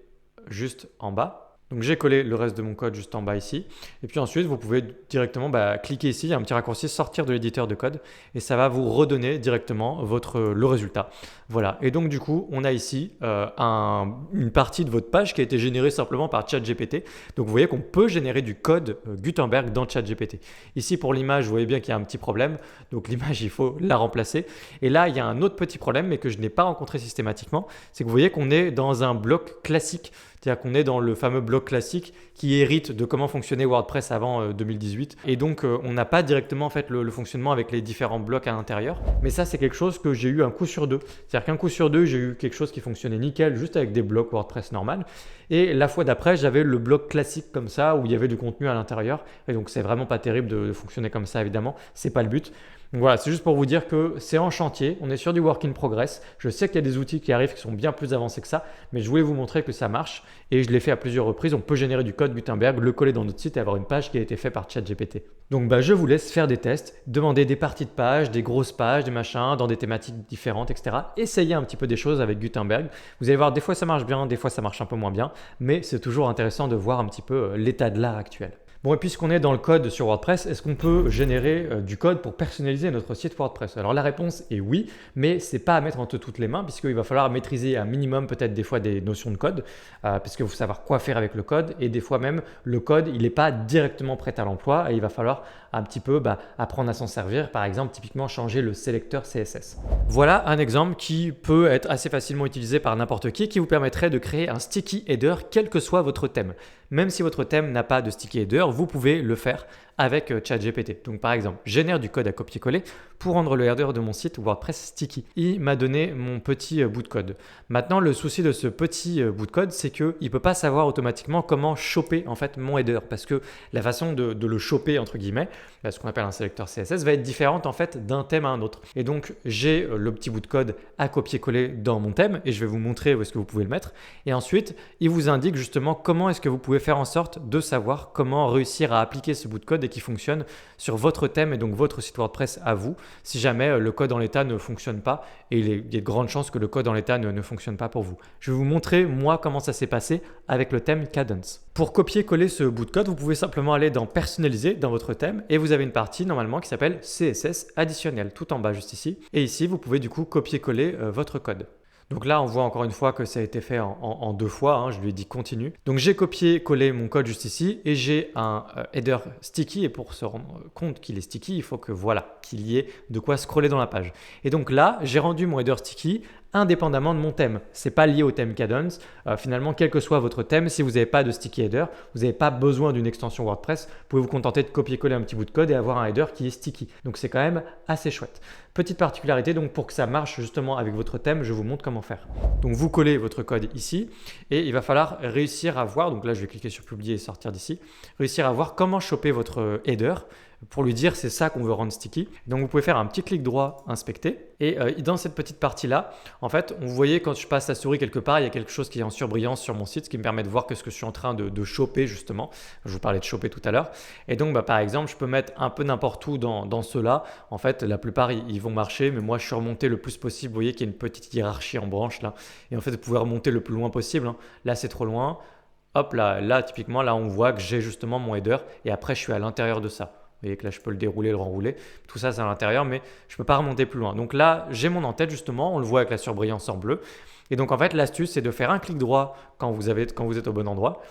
juste en bas. Donc j'ai collé le reste de mon code juste en bas ici. Et puis ensuite, vous pouvez directement cliquer ici, il y a un petit raccourci sortir de l'éditeur de code et ça va vous redonner directement le résultat. Voilà. Et donc du coup, on a ici une partie de votre page qui a été générée simplement par ChatGPT. Donc vous voyez qu'on peut générer du code Gutenberg dans ChatGPT. Ici pour l'image, vous voyez bien qu'il y a un petit problème. Donc l'image, il faut la remplacer. Et là, il y a un autre petit problème, mais que je n'ai pas rencontré systématiquement. C'est que vous voyez qu'on est dans un bloc classique. C'est-à-dire qu'on est dans le fameux bloc classique qui hérite de comment fonctionnait WordPress avant 2018. Et donc, on n'a pas directement en fait, le fonctionnement avec les différents blocs à l'intérieur. Mais ça, c'est quelque chose que j'ai eu un coup sur deux. C'est-à-dire qu'un coup sur deux, j'ai eu quelque chose qui fonctionnait nickel juste avec des blocs WordPress normal. Et la fois d'après, j'avais le bloc classique comme ça où il y avait du contenu à l'intérieur. Et donc, c'est vraiment pas terrible de fonctionner comme ça, évidemment. C'est pas le but. Donc voilà, c'est juste pour vous dire que c'est en chantier, on est sur du work in progress. Je sais qu'il y a des outils qui arrivent qui sont bien plus avancés que ça, mais je voulais vous montrer que ça marche et je l'ai fait à plusieurs reprises. On peut générer du code Gutenberg, le coller dans notre site et avoir une page qui a été faite par ChatGPT. Donc je vous laisse faire des tests, demander des parties de pages, des grosses pages, des machins, dans des thématiques différentes, etc. Essayez un petit peu des choses avec Gutenberg. Vous allez voir, des fois ça marche bien, des fois ça marche un peu moins bien, mais c'est toujours intéressant de voir un petit peu l'état de l'art actuel. Bon, et puisqu'on est dans le code sur WordPress, est-ce qu'on peut générer du code pour personnaliser notre site WordPress? Alors la réponse est oui, mais c'est pas à mettre entre toutes les mains puisqu'il va falloir maîtriser un minimum peut-être des fois des notions de code parce qu'il faut savoir quoi faire avec le code et des fois même le code il n'est pas directement prêt à l'emploi et il va falloir un petit peu apprendre à s'en servir, par exemple typiquement changer le sélecteur CSS. Voilà un exemple qui peut être assez facilement utilisé par n'importe qui vous permettrait de créer un sticky header quel que soit votre thème. Même si votre thème n'a pas de sticky header, vous pouvez le faire avec ChatGPT. Donc par exemple, génère du code à copier-coller pour rendre le header de mon site WordPress sticky. Il m'a donné mon petit bout de code. Maintenant, le souci de ce petit bout de code, c'est qu'il ne peut pas savoir automatiquement comment choper en fait mon header parce que la façon de le choper entre guillemets, ce qu'on appelle un sélecteur CSS, va être différente en fait d'un thème à un autre. Et donc j'ai le petit bout de code à copier-coller dans mon thème et je vais vous montrer où est-ce que vous pouvez le mettre. Et ensuite, il vous indique justement comment est-ce que vous pouvez faire en sorte de savoir comment réussir à appliquer ce bout de code et qui fonctionne sur votre thème et donc votre site WordPress à vous si jamais le code en l'état ne fonctionne pas et il y a de grandes chances que le code en l'état ne fonctionne pas pour vous. Je vais vous montrer moi comment ça s'est passé avec le thème Kadence. Pour copier-coller ce bout de code, vous pouvez simplement aller dans personnaliser dans votre thème et vous avez une partie normalement qui s'appelle CSS additionnel tout en bas juste ici et ici vous pouvez du coup copier-coller votre code. Donc là, on voit encore une fois que ça a été fait en deux fois. Je lui ai dit continue. Donc j'ai copié-collé mon code juste ici et j'ai un header sticky. Et pour se rendre compte qu'il est sticky, il faut que voilà, qu'il y ait de quoi scroller dans la page. Et donc là, j'ai rendu mon header sticky indépendamment de mon thème. Ce n'est pas lié au thème Kadence. Finalement, quel que soit votre thème, si vous n'avez pas de sticky header, vous n'avez pas besoin d'une extension WordPress, vous pouvez vous contenter de copier-coller un petit bout de code et avoir un header qui est sticky. Donc c'est quand même assez chouette. Petite particularité, donc pour que ça marche justement avec votre thème, je vous montre comment faire. Donc vous collez votre code ici et il va falloir réussir à voir, donc là je vais cliquer sur publier et sortir d'ici, réussir à voir comment choper votre header pour lui dire c'est ça qu'on veut rendre sticky. Donc vous pouvez faire un petit clic droit, inspecter et dans cette petite partie là, en fait, vous voyez quand je passe la souris quelque part, il y a quelque chose qui est en surbrillance sur mon site, ce qui me permet de voir que ce que je suis en train de choper justement. Je vous parlais de choper tout à l'heure. Et donc par exemple, je peux mettre un peu n'importe où dans ceux-là. En fait, la plupart ils vont marcher, mais moi je suis remonté le plus possible. Vous voyez qu'il y a une petite hiérarchie en branche là. Et en fait, vous pouvez remonter le plus loin possible. Là, c'est trop loin. Hop là, typiquement, là on voit que j'ai justement mon header et après je suis à l'intérieur de ça. Vous voyez que là, je peux le dérouler, le renrouler. Tout ça, c'est à l'intérieur, mais je ne peux pas remonter plus loin. Donc là, j'ai mon en-tête justement. On le voit avec la surbrillance en bleu. Et donc, en fait, l'astuce, c'est de faire un clic droit quand vous êtes au bon endroit.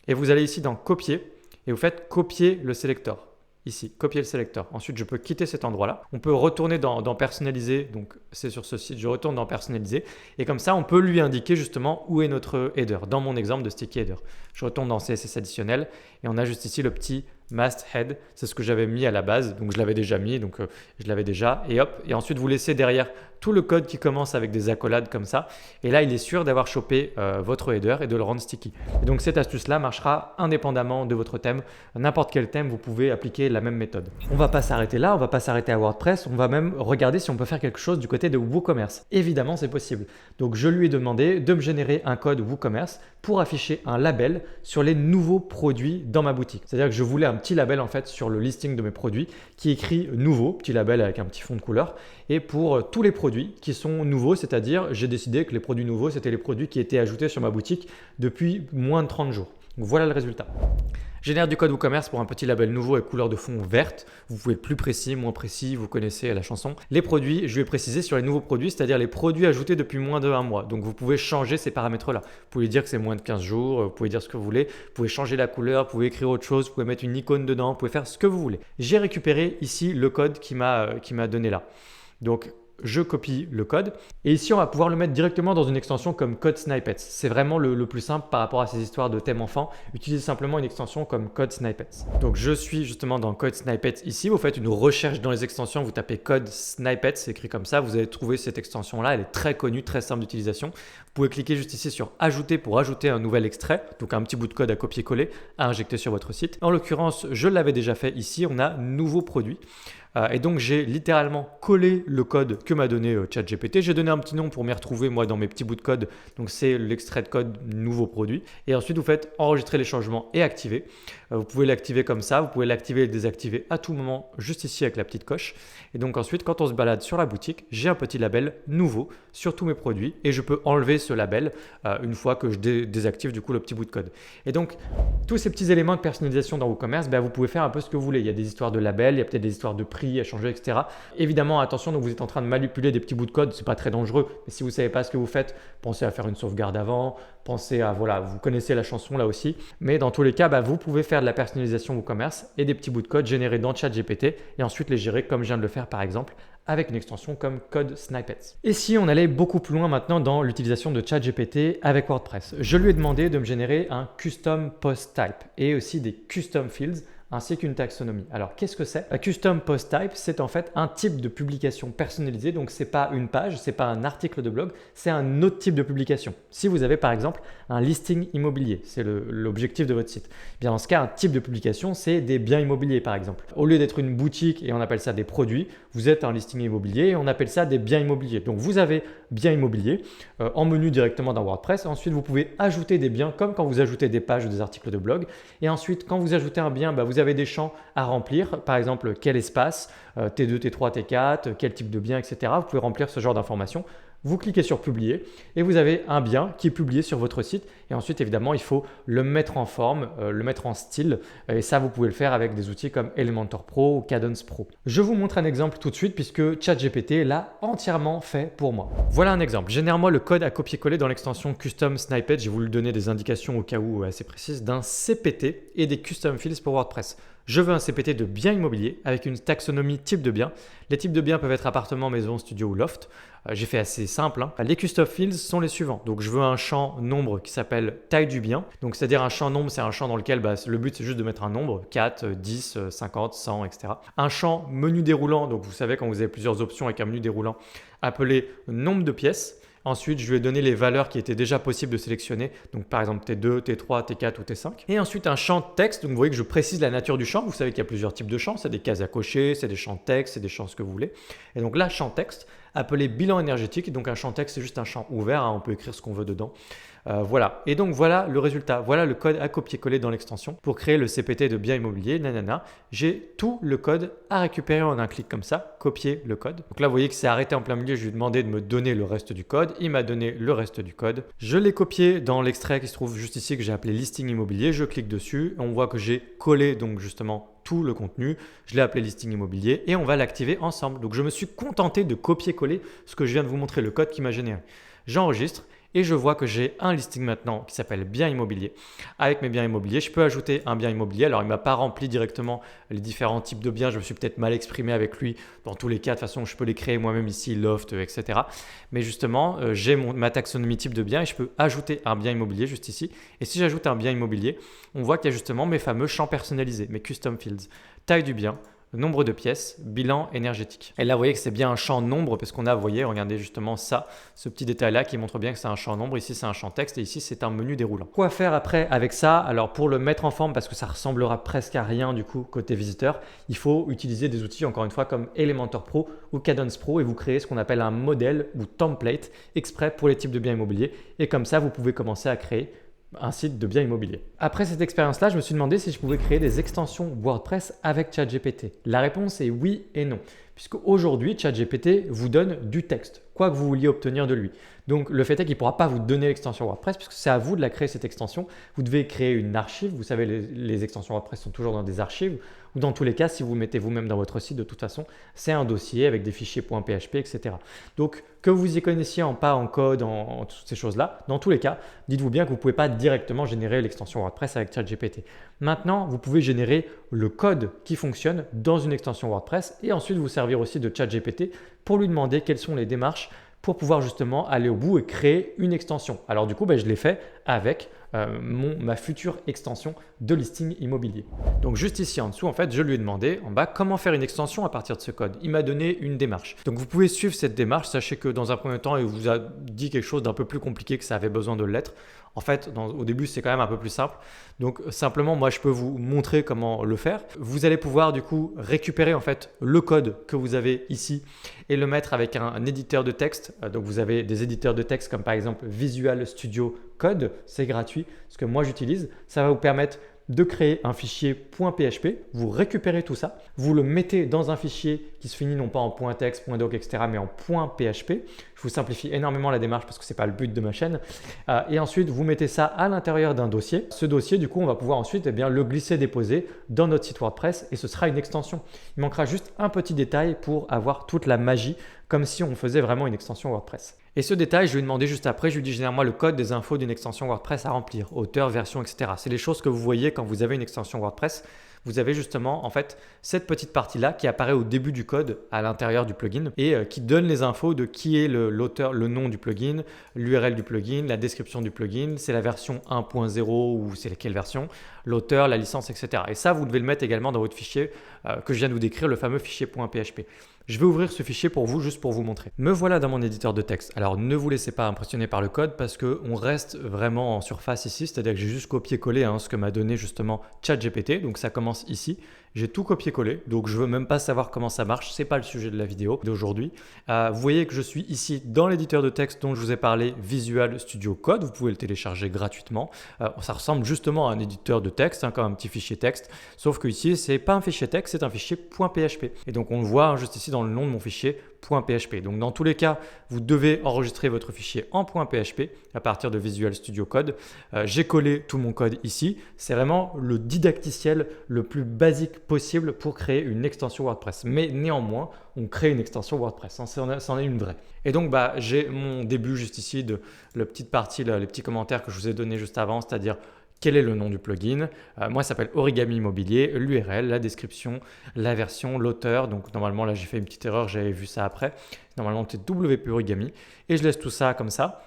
Et vous allez ici dans Copier et vous faites Copier le sélecteur. Ici, copier le sélecteur. Ensuite, je peux quitter cet endroit-là. On peut retourner dans Personnaliser. Donc, c'est sur ce site. Je retourne dans Personnaliser. Et comme ça, on peut lui indiquer justement où est notre header. Dans mon exemple de sticky header. Je retourne dans CSS additionnel et on a juste ici le petit masthead, c'est ce que j'avais mis à la base, donc je l'avais déjà mis, donc je l'avais déjà, et hop, et ensuite vous laissez derrière tout le code qui commence avec des accolades comme ça, et là il est sûr d'avoir chopé votre header et de le rendre sticky. Et donc cette astuce-là marchera indépendamment de votre thème, n'importe quel thème vous pouvez appliquer la même méthode. On va pas s'arrêter là, on va pas s'arrêter à WordPress, on va même regarder si on peut faire quelque chose du côté de WooCommerce. Évidemment c'est possible, donc je lui ai demandé de me générer un code WooCommerce pour afficher un label sur les nouveaux produits dans ma boutique. C'est-à-dire que je voulais un petit label en fait sur le listing de mes produits qui écrit nouveau, petit label avec un petit fond de couleur, et pour tous les produits qui sont nouveaux, c'est-à-dire j'ai décidé que les produits nouveaux c'était les produits qui étaient ajoutés sur ma boutique depuis moins de 30 jours. Donc voilà le résultat. Génère du code WooCommerce pour un petit label nouveau avec couleur de fond verte. Vous pouvez être plus précis, moins précis, vous connaissez la chanson. Les produits, je vais préciser sur les nouveaux produits, c'est-à-dire les produits ajoutés depuis moins de 1 mois. Donc vous pouvez changer ces paramètres-là. Vous pouvez dire que c'est moins de 15 jours, vous pouvez dire ce que vous voulez, vous pouvez changer la couleur, vous pouvez écrire autre chose, vous pouvez mettre une icône dedans, vous pouvez faire ce que vous voulez. J'ai récupéré ici le code qui m'a donné là. Donc je copie le code et ici on va pouvoir le mettre directement dans une extension comme Code Snippets. C'est vraiment le plus simple par rapport à ces histoires de thèmes enfants. Utilisez simplement une extension comme Code Snippets. Donc je suis justement dans Code Snippets ici. Vous faites une recherche dans les extensions, vous tapez Code Snippets, c'est écrit comme ça. Vous allez trouver cette extension là, elle est très connue, très simple d'utilisation. Vous pouvez cliquer juste ici sur Ajouter pour ajouter un nouvel extrait, donc un petit bout de code à copier-coller, à injecter sur votre site. En l'occurrence, je l'avais déjà fait ici, on a nouveau produit. Et donc j'ai littéralement collé le code que m'a donné ChatGPT. J'ai donné un petit nom pour m'y retrouver moi dans mes petits bouts de code. Donc c'est l'extrait de code nouveau produit. Et ensuite vous faites enregistrer les changements et activer. Vous pouvez l'activer comme ça. Vous pouvez l'activer et le désactiver à tout moment juste ici avec la petite coche. Et donc ensuite quand on se balade sur la boutique, j'ai un petit label nouveau sur tous mes produits et je peux enlever ce label une fois que je désactive du coup le petit bout de code. Et donc tous ces petits éléments de personnalisation dans WooCommerce, vous pouvez faire un peu ce que vous voulez. Il y a des histoires de labels, il y a peut-être des histoires de prix à changer, etc. Évidemment, attention, donc vous êtes en train de manipuler des petits bouts de code, c'est pas très dangereux, mais si vous savez pas ce que vous faites, pensez à faire une sauvegarde avant, pensez à, voilà, vous connaissez la chanson là aussi, mais dans tous les cas, vous pouvez faire de la personnalisation WooCommerce et des petits bouts de code générés dans ChatGPT et ensuite les gérer comme je viens de le faire par exemple avec une extension comme Code Snippets. Et si on allait beaucoup plus loin maintenant dans l'utilisation de ChatGPT avec WordPress, je lui ai demandé de me générer un custom post type et aussi des custom fields ainsi qu'une taxonomie. Alors, qu'est-ce que c'est? Un custom post type, c'est en fait un type de publication personnalisée. Donc, ce n'est pas une page, ce n'est pas un article de blog, c'est un autre type de publication. Si vous avez par exemple un listing immobilier, c'est l'objectif de votre site. Bien, dans ce cas, un type de publication, c'est des biens immobiliers par exemple. Au lieu d'être une boutique et on appelle ça des produits, vous êtes un listing immobilier et on appelle ça des biens immobiliers. Donc, vous avez biens immobiliers en menu directement dans WordPress. Ensuite, vous pouvez ajouter des biens comme quand vous ajoutez des pages ou des articles de blog. Et ensuite, quand vous ajoutez un bien, vous avez des champs à remplir, par exemple quel espace, T2, T3, T4, quel type de bien, etc. Vous pouvez remplir ce genre d'informations. Vous cliquez sur publier et vous avez un bien qui est publié sur votre site. Et ensuite, évidemment, il faut le mettre en forme, le mettre en style. Et ça, vous pouvez le faire avec des outils comme Elementor Pro ou Kadence Pro. Je vous montre un exemple tout de suite puisque ChatGPT l'a entièrement fait pour moi. Voilà un exemple. Génère-moi le code à copier-coller dans l'extension Custom Snippet. J'ai voulu donner des indications au cas où assez précises d'un CPT et des Custom Fields pour WordPress. Je veux un CPT de bien immobilier avec une taxonomie type de bien. Les types de biens peuvent être appartement, maison, studio ou loft. J'ai fait assez simple. Les custom fields sont les suivants. Donc, je veux un champ nombre qui s'appelle taille du bien. Donc, c'est-à-dire un champ nombre, c'est un champ dans lequel le but, c'est juste de mettre un nombre, 4, 10, 50, 100, etc. Un champ menu déroulant. Donc, vous savez, quand vous avez plusieurs options avec un menu déroulant, appelé nombre de pièces. Ensuite, je lui ai donné les valeurs qui étaient déjà possibles de sélectionner. Donc, par exemple, T2, T3, T4 ou T5. Et ensuite, un champ texte. Donc, vous voyez que je précise la nature du champ. Vous savez qu'il y a plusieurs types de champs. C'est des cases à cocher, c'est des champs texte, c'est des champs ce que vous voulez. Et donc là, champ texte, appelé bilan énergétique. Donc, un champ texte, c'est juste un champ ouvert. On peut écrire ce qu'on veut dedans. Voilà. Et donc, voilà le résultat. Voilà le code à copier-coller dans l'extension pour créer le CPT de bien immobilier. Nanana. J'ai tout le code à récupérer en un clic comme ça. Copier le code. Donc là, vous voyez que c'est arrêté en plein milieu. Je lui ai demandé de me donner le reste du code. Il m'a donné le reste du code. Je l'ai copié dans l'extrait qui se trouve juste ici que j'ai appelé listing immobilier. Je clique dessus. On voit que j'ai collé donc justement tout le contenu. Je l'ai appelé listing immobilier et on va l'activer ensemble. Donc, je me suis contenté de copier-coller ce que je viens de vous montrer, le code qui m'a généré. J'enregistre et je vois que j'ai un listing maintenant qui s'appelle biens immobiliers. Avec mes biens immobiliers, je peux ajouter un bien immobilier. Alors, il ne m'a pas rempli directement les différents types de biens. Je me suis peut-être mal exprimé avec lui. Dans tous les cas, de toute façon, je peux les créer moi-même ici, loft, etc. Mais justement, j'ai ma taxonomie type de bien et je peux ajouter un bien immobilier juste ici. Et si j'ajoute un bien immobilier, on voit qu'il y a justement mes fameux champs personnalisés, mes custom fields, taille du bien, nombre de pièces, bilan énergétique. Et là, vous voyez que c'est bien un champ nombre parce qu'on a, vous voyez, regardez justement ça, ce petit détail-là qui montre bien que c'est un champ nombre. Ici, c'est un champ texte et ici, c'est un menu déroulant. Quoi faire après avec ça? Alors, pour le mettre en forme, parce que ça ressemblera presque à rien du coup côté visiteur, il faut utiliser des outils, encore une fois, comme Elementor Pro ou Cadence Pro et vous créez ce qu'on appelle un modèle ou template exprès pour les types de biens immobiliers. Et comme ça, vous pouvez commencer à créer un site de biens immobiliers. Après cette expérience-là, je me suis demandé si je pouvais créer des extensions WordPress avec ChatGPT. La réponse est oui et non, puisque aujourd'hui, ChatGPT vous donne du texte, quoi que vous vouliez obtenir de lui. Donc, le fait est qu'il ne pourra pas vous donner l'extension WordPress puisque c'est à vous de la créer cette extension. Vous devez créer une archive. Vous savez, les extensions WordPress sont toujours dans des archives ou dans tous les cas, si vous le mettez vous-même dans votre site, de toute façon, c'est un dossier avec des fichiers .php, etc. Donc, que vous y connaissiez pas en code, en toutes ces choses-là, dans tous les cas, dites-vous bien que vous ne pouvez pas directement générer l'extension WordPress avec ChatGPT. Maintenant, vous pouvez générer le code qui fonctionne dans une extension WordPress et ensuite vous servir aussi de ChatGPT pour lui demander quelles sont les démarches pour pouvoir justement aller au bout et créer une extension. Alors du coup, je l'ai fait avec ma future extension de listing immobilier. Donc juste ici en dessous, en fait, je lui ai demandé en bas comment faire une extension à partir de ce code. Il m'a donné une démarche. Donc vous pouvez suivre cette démarche. Sachez que dans un premier temps, il vous a dit quelque chose d'un peu plus compliqué que ça avait besoin de l'être. En fait, au début, c'est quand même un peu plus simple. Donc simplement, moi, je peux vous montrer comment le faire. Vous allez pouvoir du coup récupérer en fait le code que vous avez ici et le mettre avec un éditeur de texte. Donc vous avez des éditeurs de texte comme par exemple Visual Studio Code, c'est gratuit, ce que moi j'utilise. Ça va vous permettre de créer un fichier .php, vous récupérez tout ça, vous le mettez dans un fichier qui se finit non pas en .text, .doc, etc., mais en .php. Je vous simplifie énormément la démarche parce que ce n'est pas le but de ma chaîne. Et ensuite, vous mettez ça à l'intérieur d'un dossier. Ce dossier, du coup, on va pouvoir ensuite le glisser-déposer dans notre site WordPress et ce sera une extension. Il manquera juste un petit détail pour avoir toute la magie, comme si on faisait vraiment une extension WordPress. Et ce détail, je lui ai demandé juste après, je lui ai dit généralement le code des infos d'une extension WordPress à remplir, auteur, version, etc. C'est les choses que vous voyez quand vous avez une extension WordPress. Vous avez justement en fait cette petite partie-là qui apparaît au début du code à l'intérieur du plugin et qui donne les infos de qui est l'auteur, le nom du plugin, l'URL du plugin, la description du plugin, c'est la version 1.0 ou c'est laquelle version, l'auteur, la licence, etc. Et ça, vous devez le mettre également dans votre fichier que je viens de vous décrire, le fameux fichier .php. Je vais ouvrir ce fichier pour vous, juste pour vous montrer. Me voilà dans mon éditeur de texte. Alors ne vous laissez pas impressionner par le code parce qu'on reste vraiment en surface ici, c'est-à-dire que j'ai juste copié-collé ce que m'a donné justement ChatGPT. Donc ça commence ici. J'ai tout copié-collé, donc je ne veux même pas savoir comment ça marche, ce n'est pas le sujet de la vidéo d'aujourd'hui. Vous voyez que je suis ici dans l'éditeur de texte dont je vous ai parlé, Visual Studio Code, vous pouvez le télécharger gratuitement. Ça ressemble justement à un éditeur de texte, comme un petit fichier texte, sauf que ici, ce n'est pas un fichier texte, c'est un fichier .php. Et donc on le voit juste ici dans le nom de mon fichier .php. Donc dans tous les cas, vous devez enregistrer votre fichier en .php à partir de Visual Studio Code. J'ai collé tout mon code ici. C'est vraiment le didacticiel le plus basique possible pour créer une extension WordPress. Mais néanmoins, on crée une extension WordPress. C'en est une vraie. Et donc, j'ai mon début juste ici de la petite partie, les petits commentaires que je vous ai donnés juste avant, c'est-à-dire quel est le nom du plugin. Moi, ça s'appelle Origami Immobilier, l'URL, la description, la version, l'auteur. Donc, normalement, là, j'ai fait une petite erreur, j'avais vu ça après. Normalement, c'est WP Origami. Et je laisse tout ça comme ça.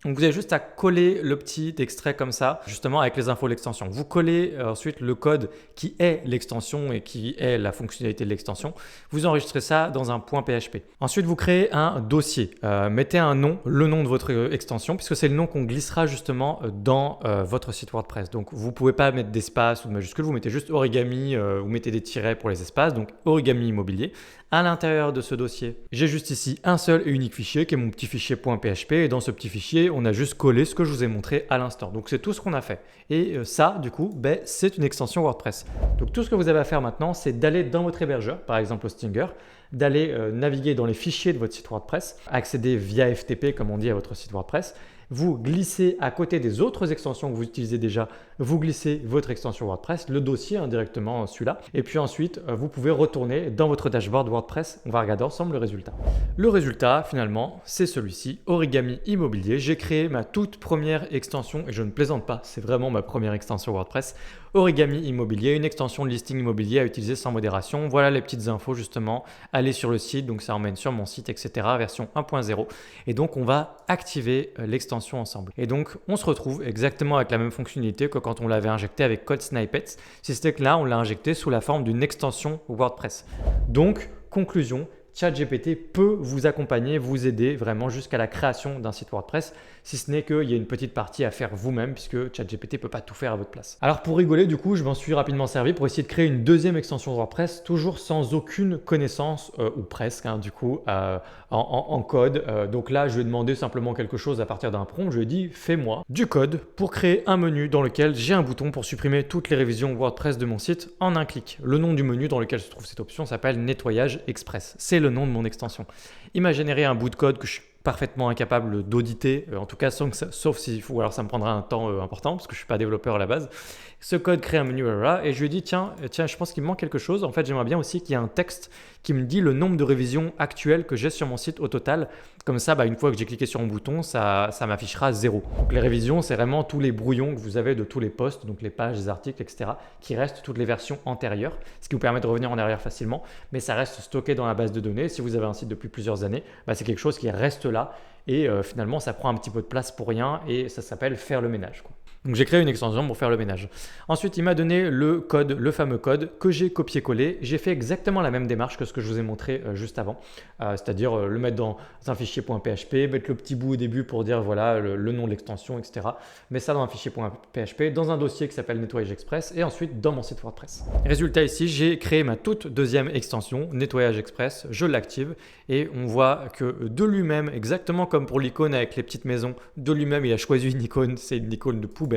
Donc, vous avez juste à coller le petit extrait comme ça, justement avec les infos de l'extension. Vous collez ensuite le code qui est l'extension et qui est la fonctionnalité de l'extension. Vous enregistrez ça dans un .php. Ensuite, vous créez un dossier. Mettez un nom, le nom de votre extension, puisque c'est le nom qu'on glissera justement dans votre site WordPress. Donc, vous ne pouvez pas mettre d'espace ou de majuscule, vous mettez juste origami, vous mettez des tirets pour les espaces, donc origami immobilier. À l'intérieur de ce dossier, j'ai juste ici un seul et unique fichier qui est mon petit fichier .php et dans ce petit fichier, on a juste collé ce que je vous ai montré à l'instant. Donc, c'est tout ce qu'on a fait. Et ça, du coup, c'est une extension WordPress. Donc, tout ce que vous avez à faire maintenant, c'est d'aller dans votre hébergeur, par exemple Hostinger, d'aller naviguer dans les fichiers de votre site WordPress, accéder via FTP, comme on dit, à votre site WordPress Vous glissez à côté des autres extensions que vous utilisez déjà, vous glissez votre extension WordPress, le dossier directement celui-là. Et puis ensuite, vous pouvez retourner dans votre dashboard WordPress. On va regarder ensemble le résultat. Le résultat, finalement, c'est celui-ci, Origami Immobilier. J'ai créé ma toute première extension, et je ne plaisante pas, c'est vraiment ma première extension WordPress. Origami Immobilier, une extension de listing immobilier à utiliser sans modération. Voilà les petites infos justement. Allez sur le site, donc ça emmène sur mon site, etc. Version 1.0. Et donc, on va activer l'extension ensemble. Et donc, on se retrouve exactement avec la même fonctionnalité que quand on l'avait injecté avec Code Snippets. Si c'était que là, on l'a injecté sous la forme d'une extension WordPress. Donc, conclusion, ChatGPT peut vous accompagner, vous aider vraiment jusqu'à la création d'un site WordPress, si ce n'est qu'il y a une petite partie à faire vous-même puisque ChatGPT ne peut pas tout faire à votre place. Alors pour rigoler, du coup, je m'en suis rapidement servi pour essayer de créer une deuxième extension WordPress, toujours sans aucune connaissance, ou presque, du coup, en code. Donc là, je lui ai demandé simplement quelque chose à partir d'un prompt. Je lui ai dit, fais-moi du code pour créer un menu dans lequel j'ai un bouton pour supprimer toutes les révisions WordPress de mon site en un clic. Le nom du menu dans lequel se trouve cette option s'appelle Nettoyage Express. C'est le nom de mon extension. Il m'a généré un bout de code que je suis parfaitement incapable d'auditer, en tout cas sauf s'il faut, alors ça me prendra un temps important parce que je ne suis pas développeur à la base. Ce code crée un menu et je lui ai dit tiens, je pense qu'il me manque quelque chose. En fait, j'aimerais bien aussi qu'il y ait un texte qui me dit le nombre de révisions actuelles que j'ai sur mon site au total. Comme ça, une fois que j'ai cliqué sur un bouton, ça m'affichera 0. Donc les révisions, c'est vraiment tous les brouillons que vous avez de tous les posts, donc les pages, les articles, etc. qui restent toutes les versions antérieures, ce qui vous permet de revenir en arrière facilement, mais ça reste stocké dans la base de données. Si vous avez un site depuis plusieurs années, c'est quelque chose qui reste là et finalement, ça prend un petit peu de place pour rien et ça s'appelle faire le ménage, quoi. Donc j'ai créé une extension pour faire le ménage. Ensuite, il m'a donné le code, le fameux code que j'ai copié-collé. J'ai fait exactement la même démarche que ce que je vous ai montré juste avant, c'est-à-dire le mettre dans un fichier .php, mettre le petit bout au début pour dire voilà le nom de l'extension, etc. Mettre ça dans un fichier .php, dans un dossier qui s'appelle Nettoyage Express et ensuite dans mon site WordPress. Résultat ici, j'ai créé ma toute deuxième extension, Nettoyage Express, je l'active et on voit que de lui-même, exactement comme pour l'icône avec les petites maisons, de lui-même il a choisi une icône, c'est une icône de poubelle,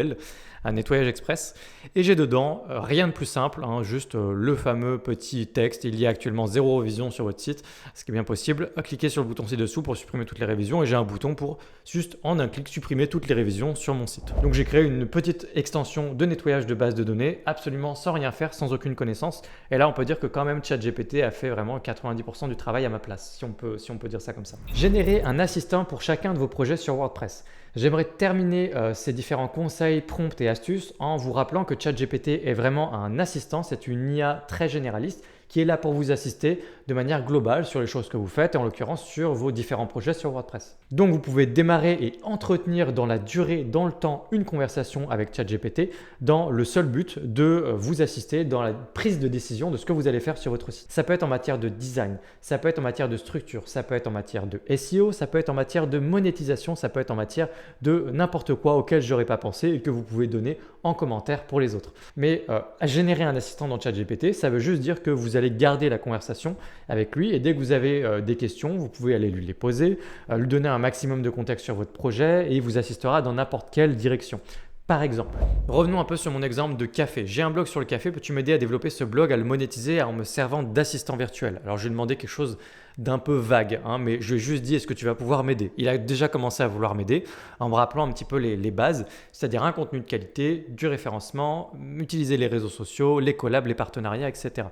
un nettoyage express et j'ai dedans rien de plus simple, juste le fameux petit texte. Il y a actuellement 0 révision sur votre site, ce qui est bien possible. Cliquez sur le bouton ci-dessous pour supprimer toutes les révisions et j'ai un bouton pour juste en un clic supprimer toutes les révisions sur mon site. Donc j'ai créé une petite extension de nettoyage de base de données absolument sans rien faire, sans aucune connaissance et là on peut dire que quand même ChatGPT a fait vraiment 90% du travail à ma place, si on peut dire ça comme ça. Générer un assistant pour chacun de vos projets sur WordPress. J'aimerais terminer ces différents conseils, prompts et astuces en vous rappelant que ChatGPT est vraiment un assistant, c'est une IA très généraliste qui est là pour vous assister de manière globale sur les choses que vous faites et en l'occurrence sur vos différents projets sur WordPress. Donc vous pouvez démarrer et entretenir dans la durée, dans le temps, une conversation avec ChatGPT dans le seul but de vous assister dans la prise de décision de ce que vous allez faire sur votre site. Ça peut être en matière de design, ça peut être en matière de structure, ça peut être en matière de SEO, ça peut être en matière de monétisation, ça peut être en matière de n'importe quoi auquel je n'aurais pas pensé et que vous pouvez donner en commentaire pour les autres. Mais générer un assistant dans ChatGPT, ça veut juste dire que vous allez garder la conversation avec lui et dès que vous avez des questions, vous pouvez aller lui les poser, lui donner un maximum de contexte sur votre projet et il vous assistera dans n'importe quelle direction. Par exemple, revenons un peu sur mon exemple de café. J'ai un blog sur le café, peux-tu m'aider à développer ce blog, à le monétiser en me servant d'assistant virtuel? Alors je lui ai demandé quelque chose d'un peu vague, mais je lui ai juste dit est-ce que tu vas pouvoir m'aider? Il a déjà commencé à vouloir m'aider en me rappelant un petit peu les bases, c'est-à-dire un contenu de qualité, du référencement, utiliser les réseaux sociaux, les collabs, les partenariats, etc.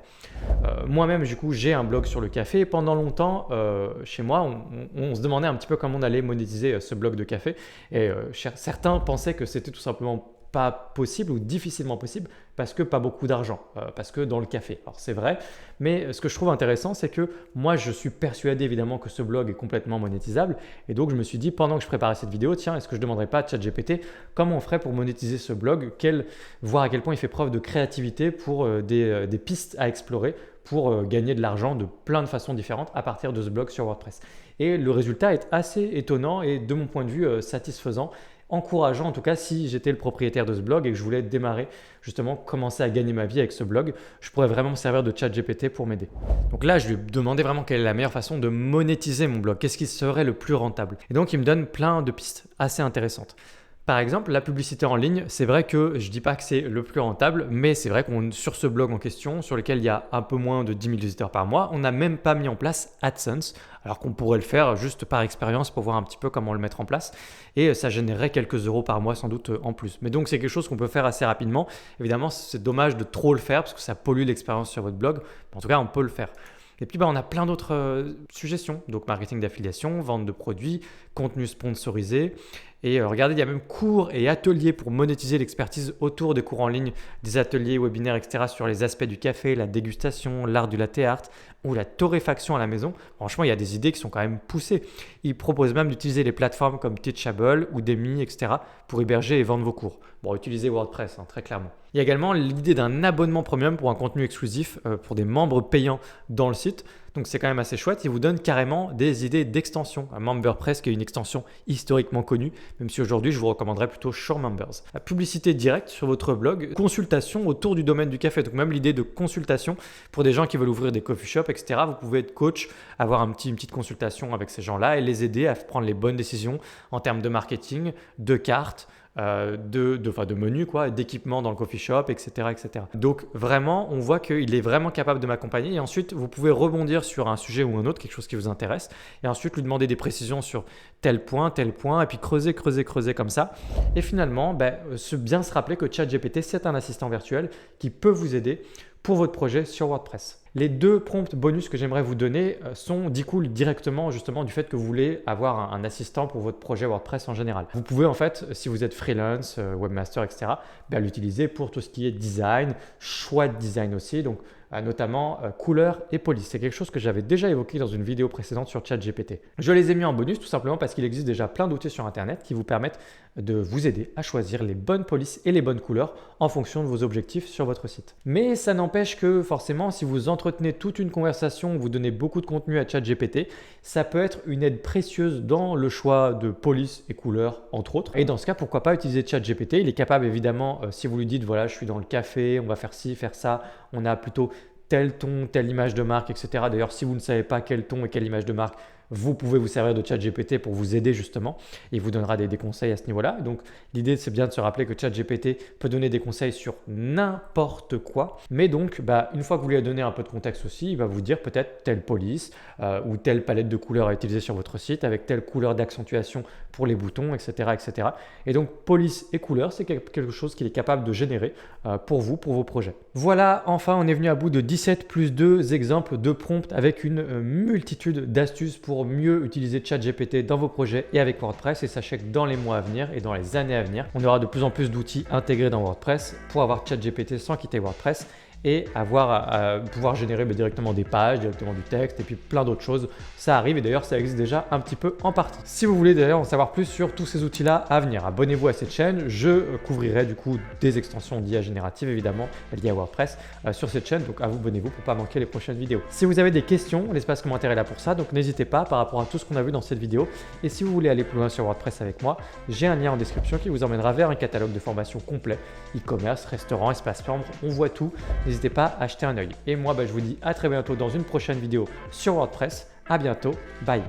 Moi-même, du coup, j'ai un blog sur le café et pendant longtemps, chez moi, on se demandait un petit peu comment on allait monétiser ce blog de café et certains pensaient que c'était tout simplement pas possible ou difficilement possible parce que pas beaucoup d'argent, parce que dans le café. Alors c'est vrai, mais ce que je trouve intéressant, c'est que moi je suis persuadé évidemment que ce blog est complètement monétisable et donc je me suis dit pendant que je préparais cette vidéo, tiens, est-ce que je ne demanderais pas à ChatGPT comment on ferait pour monétiser ce blog, voir à quel point il fait preuve de créativité pour des pistes à explorer pour gagner de l'argent de plein de façons différentes à partir de ce blog sur WordPress. Et le résultat est assez étonnant et de mon point de vue satisfaisant, encourageant en tout cas si j'étais le propriétaire de ce blog et que je voulais démarrer justement, commencer à gagner ma vie avec ce blog, je pourrais vraiment me servir de ChatGPT pour m'aider. Donc là, je lui ai demandé vraiment quelle est la meilleure façon de monétiser mon blog, qu'est-ce qui serait le plus rentable. Et donc, il me donne plein de pistes assez intéressantes. Par exemple, la publicité en ligne, c'est vrai que je dis pas que c'est le plus rentable, mais c'est vrai qu'on sur ce blog en question, sur lequel il y a un peu moins de 10 000 visiteurs par mois, on n'a même pas mis en place AdSense, alors qu'on pourrait le faire juste par expérience pour voir un petit peu comment le mettre en place. Et ça générerait quelques euros par mois sans doute en plus. Mais donc c'est quelque chose qu'on peut faire assez rapidement. Évidemment, c'est dommage de trop le faire parce que ça pollue l'expérience sur votre blog. En tout cas, on peut le faire. Et puis, on a plein d'autres suggestions. Donc, marketing d'affiliation, vente de produits, contenu sponsorisé. Et regardez, il y a même cours et ateliers pour monétiser l'expertise autour des cours en ligne, des ateliers, webinaires, etc. sur les aspects du café, la dégustation, l'art du latte art ou la torréfaction à la maison. Franchement, il y a des idées qui sont quand même poussées. Ils proposent même d'utiliser les plateformes comme Teachable, Udemy, etc. pour héberger et vendre vos cours. Bon, utilisez WordPress, très clairement. Il y a également l'idée d'un abonnement premium pour un contenu exclusif pour des membres payants dans le site. Donc c'est quand même assez chouette. Ils vous donnent carrément des idées d'extension. MemberPress qui est une extension historiquement connue, même si aujourd'hui je vous recommanderais plutôt Sure Members. La publicité directe sur votre blog, consultation autour du domaine du café. Donc même l'idée de consultation pour des gens qui veulent ouvrir des coffee shops, etc. Vous pouvez être coach, avoir une petite consultation avec ces gens-là et les aider à prendre les bonnes décisions en termes de marketing, de cartes, de menus, d'équipements dans le coffee shop, etc., etc. Donc vraiment, on voit qu'il est vraiment capable de m'accompagner et ensuite, vous pouvez rebondir sur un sujet ou un autre, quelque chose qui vous intéresse et ensuite lui demander des précisions sur tel point et puis creuser comme ça. Et finalement, bien se rappeler que ChatGPT, c'est un assistant virtuel qui peut vous aider pour votre projet sur WordPress. Les 2 prompts bonus que j'aimerais vous donner découlent directement justement du fait que vous voulez avoir un assistant pour votre projet WordPress en général. Vous pouvez en fait, si vous êtes freelance, webmaster, etc., l'utiliser pour tout ce qui est design, choix de design aussi, donc notamment couleur et police. C'est quelque chose que j'avais déjà évoqué dans une vidéo précédente sur ChatGPT. Je les ai mis en bonus tout simplement parce qu'il existe déjà plein d'outils sur Internet qui vous permettent de vous aider à choisir les bonnes polices et les bonnes couleurs en fonction de vos objectifs sur votre site. Mais ça n'empêche que forcément, si vous entretenez toute une conversation, vous donnez beaucoup de contenu à ChatGPT, ça peut être une aide précieuse dans le choix de police et couleurs, entre autres. Et dans ce cas, pourquoi pas utiliser ChatGPT? Il est capable évidemment, si vous lui dites, voilà, je suis dans le café, on va faire ci, faire ça, on a plutôt tel ton, telle image de marque, etc. D'ailleurs, si vous ne savez pas quel ton et quelle image de marque, vous pouvez vous servir de ChatGPT pour vous aider justement. Il vous donnera des conseils à ce niveau-là. Donc, l'idée, c'est bien de se rappeler que ChatGPT peut donner des conseils sur n'importe quoi. Mais donc, une fois que vous lui avez donné un peu de contexte aussi, il va vous dire peut-être telle police ou telle palette de couleurs à utiliser sur votre site avec telle couleur d'accentuation pour les boutons, etc., etc. Et donc, police et couleurs, c'est quelque chose qu'il est capable de générer pour vous, pour vos projets. Voilà, enfin, on est venu à bout de 17 plus 2 exemples de prompts avec une multitude d'astuces pour mieux utiliser ChatGPT dans vos projets et avec WordPress. Et sachez que dans les mois à venir et dans les années à venir, on aura de plus en plus d'outils intégrés dans WordPress pour avoir ChatGPT sans quitter WordPress et pouvoir générer directement des pages, directement du texte et puis plein d'autres choses. Ça arrive et d'ailleurs ça existe déjà un petit peu en partie. Si vous voulez d'ailleurs en savoir plus sur tous ces outils-là à venir, abonnez-vous à cette chaîne. Je couvrirai du coup des extensions d'IA générative évidemment liées à WordPress sur cette chaîne. Donc abonnez-vous pour ne pas manquer les prochaines vidéos. Si vous avez des questions, l'espace commentaire est là pour ça. Donc n'hésitez pas par rapport à tout ce qu'on a vu dans cette vidéo. Et si vous voulez aller plus loin sur WordPress avec moi, j'ai un lien en description qui vous emmènera vers un catalogue de formation complet. E-commerce, restaurant, espace membre, on voit tout. N'hésitez pas à jeter un œil. Et moi, je vous dis à très bientôt dans une prochaine vidéo sur WordPress. À bientôt. Bye.